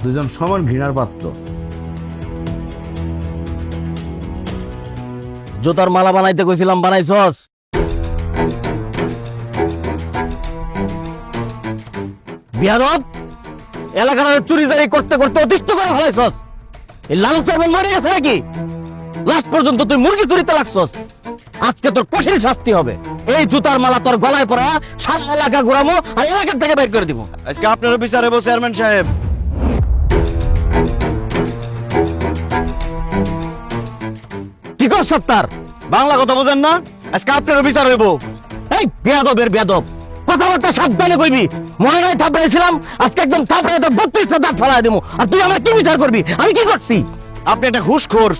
দুজন সমান ঘৃণার পাত্র। জুতার মালা বানাইতে কইছিলাম, বানাইছস? বিহারত এলাকার চুরিদারি করতে করতে অতিষ্ঠ করে ফেলাইছস। এই লাল চেয়ারম্যান মরে গেছে নাকি? লাস্ট পর্যন্ত তুই মুরগি চুরিতে লাগছস। আজকে তোর কঠিন শাস্তি হবে। এই জুতার মালা তোর গলায় পরা, সারা এলাকা ঘুরামো আর এলাকা থেকে বের করে দিব। আজকে আপনার বিচার হইব চেয়ারম্যান সাহেব। কি কর সত্তার? বাংলা কথা বোঝেন না? আজকে আপনার বিচার হইব। এই বেয়াদবের বেয়াদব, কথাবার্তা সাবধানে কইবি। মনে নাই থাপড়াইছিলাম, আজকে একদম থাপড়াই তোর 32টা দাঁত ফেলাই দেবো। আর তুই আমার কি বিচার করবি? আমি কি করছি? আপনি একটা ঘুষখোর,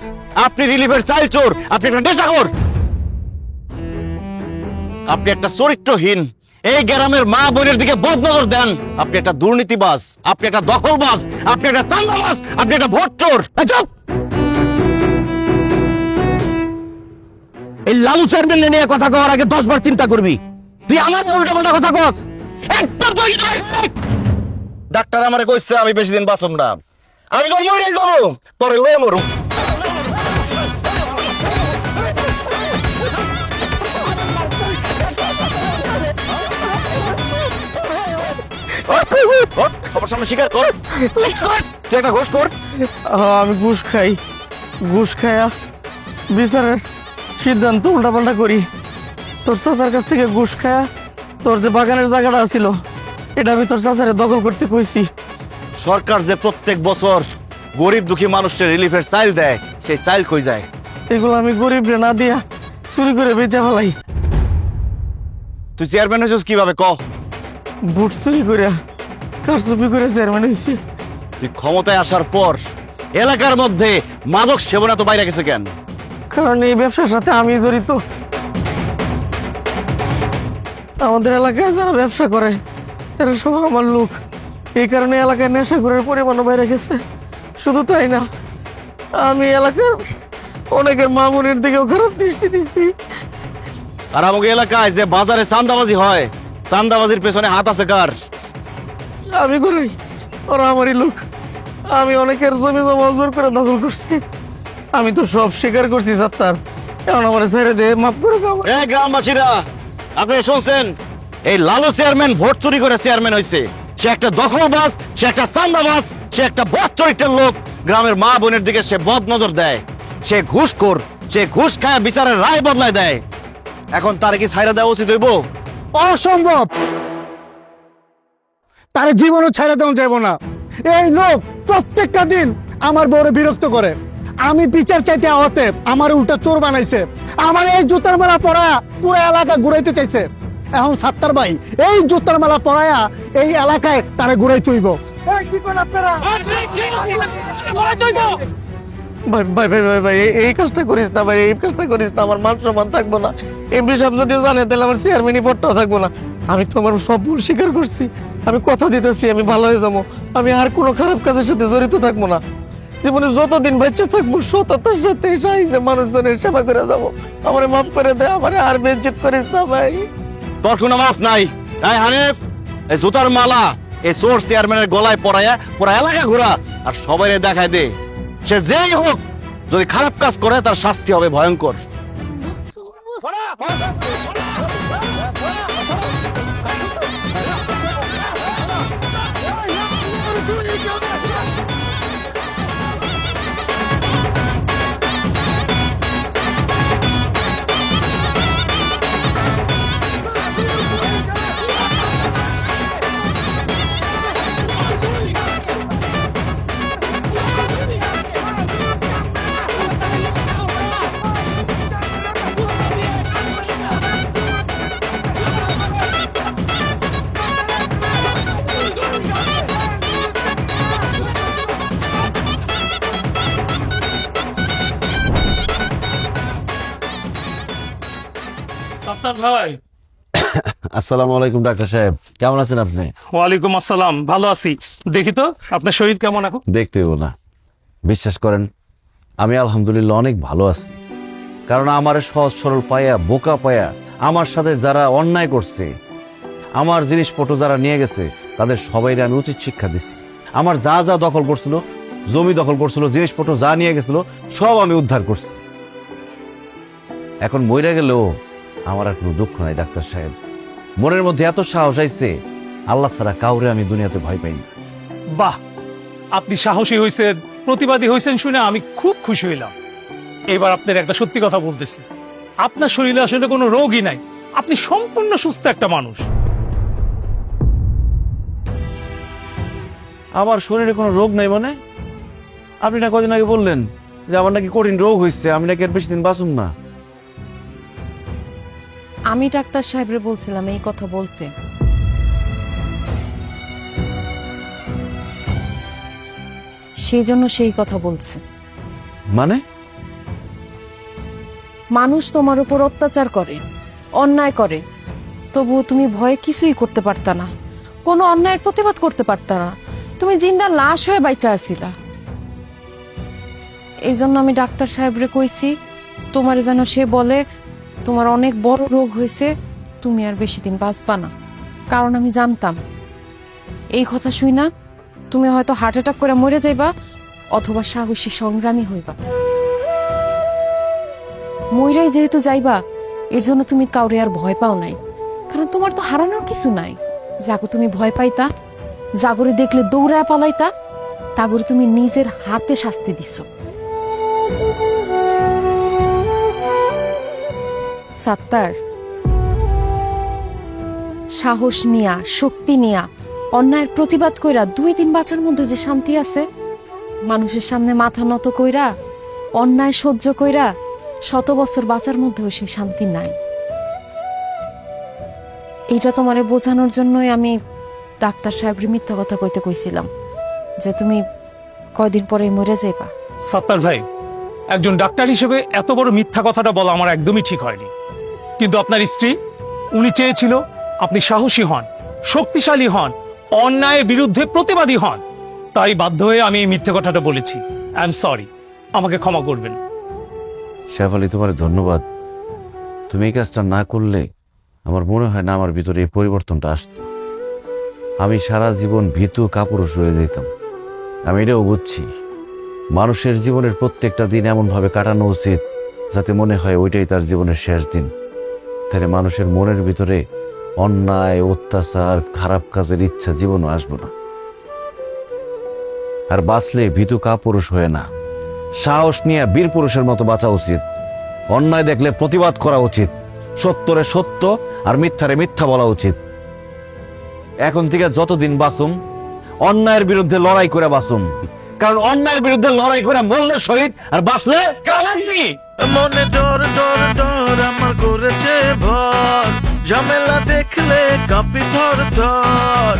আপনি রিলিফের চাইল চোর, আপনি একটা নেশাখোর, আপনি একটা চরিত্রহীন, এই গ্রামের মা বোনের দিকে বদনজর দেন। আপনি একটা দুর্নীতিবাজ, আপনি একটা দখলবাজ, আপনি একটা চাঁদাবাজ, আপনি একটা ভোট চোর। এই চুপ! এই লালু চেয়ারম্যান নিয়ে কথা কওয়ার আগে 10 বার চিন্তা করবি। তুই আমার উল্টা পাল্টা কথা কস, একদম তুই ডাক্তার আমারে কইছে আমি বেশি দিন বাঁচব না। আমি তো মরে যাবো, তোরে লয়ে মরু। সবার সামনে স্বীকার কর, তুই একটা ঘোষ কর। আমি ঘুষ খাই, ঘুষ খায়া বিচারের সিদ্ধান্ত উল্টাপাল্টা করি। তোর চাচার কাছ থেকে ঘুষ খায়া তোর যে বাগানের জায়গাটা ছিল, এটা আমি তোর চাচারে দখল করতে কইছি। সরকার যে প্রত্যেক বছর গরিব দুঃখী মানুষের রিলিফের চাইল দেয়, সেই চাইল কই যায়? এগুলো আমি গরিব রে না দিয়া চুরি করে বেচা ফেলাই। তুই চেয়ারম্যান হয়েছিস কিভাবে ক? বুট চুরি করে, কারচুপি করে চেয়ারম্যান হয়েছি। তুই ক্ষমতায় আসার পর এলাকার মধ্যে মাদক সেবনা তো বাইরে গেছে কেন? কারণ এই ব্যবসার সাথে আমি জড়িত। আমাদের এলাকায় যারা ব্যবসা করে এরা সব আমার লোক। এই কারণে এলাকায় নেশাখোরের পরিমাণও বাইরে গেছে। শুধু তাই না, আমি এলাকার অনেকের মা বোনের দিকেও খারাপ দৃষ্টি দিচ্ছি। আর আমাকে এলাকায় যে বাজারে চান্দাবাজি হয়, চান্দাবাজির পেছনে হাত আছে কার? আমি করি, ওরা আমারই লোক। আমি অনেকের জমি জমা জোর করে দখল করছি। আমি তো সব স্বীকার করছি সত্তার। এখন আমার ছেড়ে দে, মাফ করে দাও। এই গ্রামবাসীরা, আপনি শুনছেন, এই লালু চেয়ারম্যান ভোট চুরি করে চেয়ারম্যান হয়েছে। সে একটা দখলবাজ, সে একটা চান্দাবাজ, সে একটা বদ চরিত্রের লোক। গ্রামের মা বোনের দিকে সে বদ নজর দেয়, সে ঘুষখোর, সে ঘুষ খায় বিচারের রায় বদলায় দেয়। এখন তার কি ছাইরা দেওয়া উচিত হইব? অসম্ভব, তার জীবনও ছাড়া দেওয়া যাবো না। এই লোক প্রত্যেকটা দিন আমার বউরে বিরক্ত করে। আমি বিচার চাইতে আওয়াতে আমার উল্টা চোর বানাইছে। আমার এই জুতার মালা পরায়া পুরো এলাকা ঘুরাইতে চাইছে। এখন সাত্তার ভাই এই জুতার মালা পরায়া এই এলাকায় তারা ঘুরাইতে হইব। কি করেন আপনারা? ভাই ভাই ভাই ভাই ভাই, এই কাজটা করিস না ভাই, এই কাজটা করিস না। আমার মান সম্মান থাকবো না। এমপি সাহেব যদি জানে তাহলে আমার চেয়ারম্যানই পদটাও থাকবো না। আমি তো আমার সব ভুল স্বীকার করছি। আমি কথা দিতেছি আমি ভালো হয়ে যাবো। আমি আর কোনো খারাপ কাজের সাথে জড়িত থাকবো না। জীবনে যতদিন বাচ্চা থাকবো সততার সাথে সাহিত্যে মানুষজনের সেবা করে যাবো। আমারে মাফ করে দে, আমারে আর বেজ্জিত করিস না ভাই। তোর কোনো মাফ নাই। এই হানিফ, এই জুতার মালা এই চোর চেয়ারম্যানের গলায় পরায়া পুরা এলাকা ঘোরা আর সবাই দেখায় দে, সে যেই হোক যদি খারাপ কাজ করে তার শাস্তি হবে ভয়ঙ্কর। সাদ ভাই। আসসালামু আলাইকুম ডাক্তার সাহেব, কেমন আছেন আপনি? ওয়ালাইকুম আসসালাম, ভালো আছি। দেখি তো আপনার শরীর কেমন এখন? দেখতে হইব না, বিশ্বাস করেন আমি আলহামদুলিল্লাহ অনেক ভালো আছি। কারণ আমার সহজ সরল পায়া বোকা পায়া আমার সাথে যারা অন্যায় করছে, আমার জিনিসপত্র যারা নিয়ে গেছে, তাদের সবাইকে আমি উচিত শিক্ষা দিচ্ছি। আমার যা যা দখল করছিল, জমি দখল করছিল, জিনিসপত্র যা নিয়ে গেছিল, সব আমি উদ্ধার করছি। এখন মইরা গেলেও আমার আর কোনো দুঃখ নাই ডাক্তার সাহেব। মনের মধ্যে এত সাহস আইছে, আল্লাহ ছাড়া কাউরে আমি দুনিয়াতে ভয় পাই না। বাহ, আপনি সাহসী হয়েছেন, প্রতিবাদী হয়েছেন শুনে আমি খুব খুশি হইলাম। এবার আপনার একটা সত্যি কথা বলতেছি, আপনার শরীরে আসলে কোনো রোগই নাই, আপনি সম্পূর্ণ সুস্থ একটা মানুষ। আমার শরীরে কোনো রোগ নাই মানে? আপনি না কদিন আগে বললেন যে আমার নাকি কঠিন রোগ হয়েছে, আমি নাকি আর বেশি দিন বাঁচুম না। আমি ডাক্তার সাহেবরে বলছিলাম এই কথা বলতে। সেই জন্য সেই কথা বলছে। মানে? মানুষ তোমার উপর অত্যাচার করে, অন্যায় করে, তবুও তুমি ভয়ে কিছুই করতে পারতা না, কোনো অন্যায়ের প্রতিবাদ করতে পারতা না। তুমি জিন্দা লাশ হয়ে বাইচা আছিলা। এই জন্য আমি ডাক্তার সাহেবরে কইছি তোমার যেন সে বলে তোমার অনেক বড় রোগ হয়েছে, তুমি আর বেশি দিন বাঁচবা না। কারণ আমি জানতাম এই কথা শুই না তুমি হয়তো হার্ট অ্যাটাক করে মরে যাইবা, অথবা সাহসী সংগ্রামী হইবা। মইরাই যেহেতু যাইবা, এর জন্য তুমি কাউরে আর ভয় পাও নাই। কারণ তোমার তো হারানোর কিছু নাই। যাগো তুমি ভয় পাইতা, জাগরে দেখলে দৌড়ায় পালাইতা, তাগরে তুমি নিজের হাতে শাস্তি দিছ। সাত্তার, সাহস নিয়া, শক্তি নিয়া, অন্যায়ের প্রতিবাদ কইরা 2 দিন বাঁচার মধ্যে যে শান্তি আছে, মানুষের সামনে মাথা নত কইরা, অন্যায় সহ্য কইরা 100 বছর বাঁচার মধ্যেও সেই শান্তি নাই। এইটা তোমারে বোঝানোর জন্যই আমি ডাক্তার সাহেবের মিথ্যা কথা কইতে কইছিলাম যে তুমি কয়দিন পরে মরে যাইবা। সাত্তার ভাই, একজন ডাক্তার হিসেবে এত বড় মিথ্যা কথাটা বলা আমার একদমই ঠিক হয়নি। কিন্তু আপনার স্ত্রী, উনি চেয়েছিল আপনি সাহসী হন, শক্তিশালী হন, অন্যায়ের বিরুদ্ধে প্রতিবাদী হন। তাই বাধ্য হয়ে আমি এই মিথ্যে কথাটা বলেছি। আই এম সরি, আমাকে ক্ষমা করবেন। শেফালি, তোমার ধন্যবাদ। তুমি এই কাজটা না করলে আমার মনে হয় না আমার ভিতরে এই পরিবর্তনটা আসতো। আমি সারা জীবন ভীতু কাপুরুষ হয়ে যেতাম। আমি এটাও বুঝছি মানুষের জীবনের প্রত্যেকটা দিন এমনভাবে কাটানো উচিত যাতে মনে হয় ওইটাই তার জীবনের শেষ দিন। তাহলে মানুষের মনের ভিতরে অন্যায়, অত্যাচার, খারাপ কাজের ইচ্ছা জীবনও আসবে না। আর বাঁচলে ভীতু কাপুরুষ হয়ে না, সাহস নিয়ে বীর পুরুষের মতো বাঁচা উচিত। অন্যায় দেখলে প্রতিবাদ করা উচিত, সত্যরে সত্য আর মিথ্যারে মিথ্যা বলা উচিত। এখন থেকে যতদিন বাঁচুম অন্যায়ের বিরুদ্ধে লড়াই করে বাঁচুম। কারণ অন্যায়ের বিরুদ্ধে লড়াই করে মরলে শহীদ, আর বাঁচলে কালাঙ্গি। মনে ডর ডর ডর আমার করেছে ভর, ঝামেলা দেখলে কাঁপি থর থর।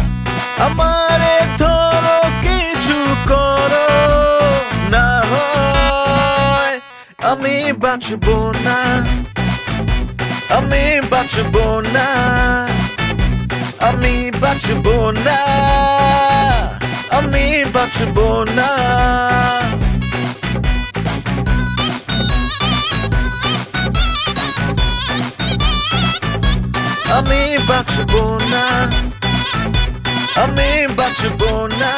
আমারে ধরো কিছু করো না হয় আমি বাঁচবো না, আমি বাঁচবো না, আমি বাঁচবো না, আমি বাঁচবো না। আমি বাঁচবো না, আমি বাঁচবো না।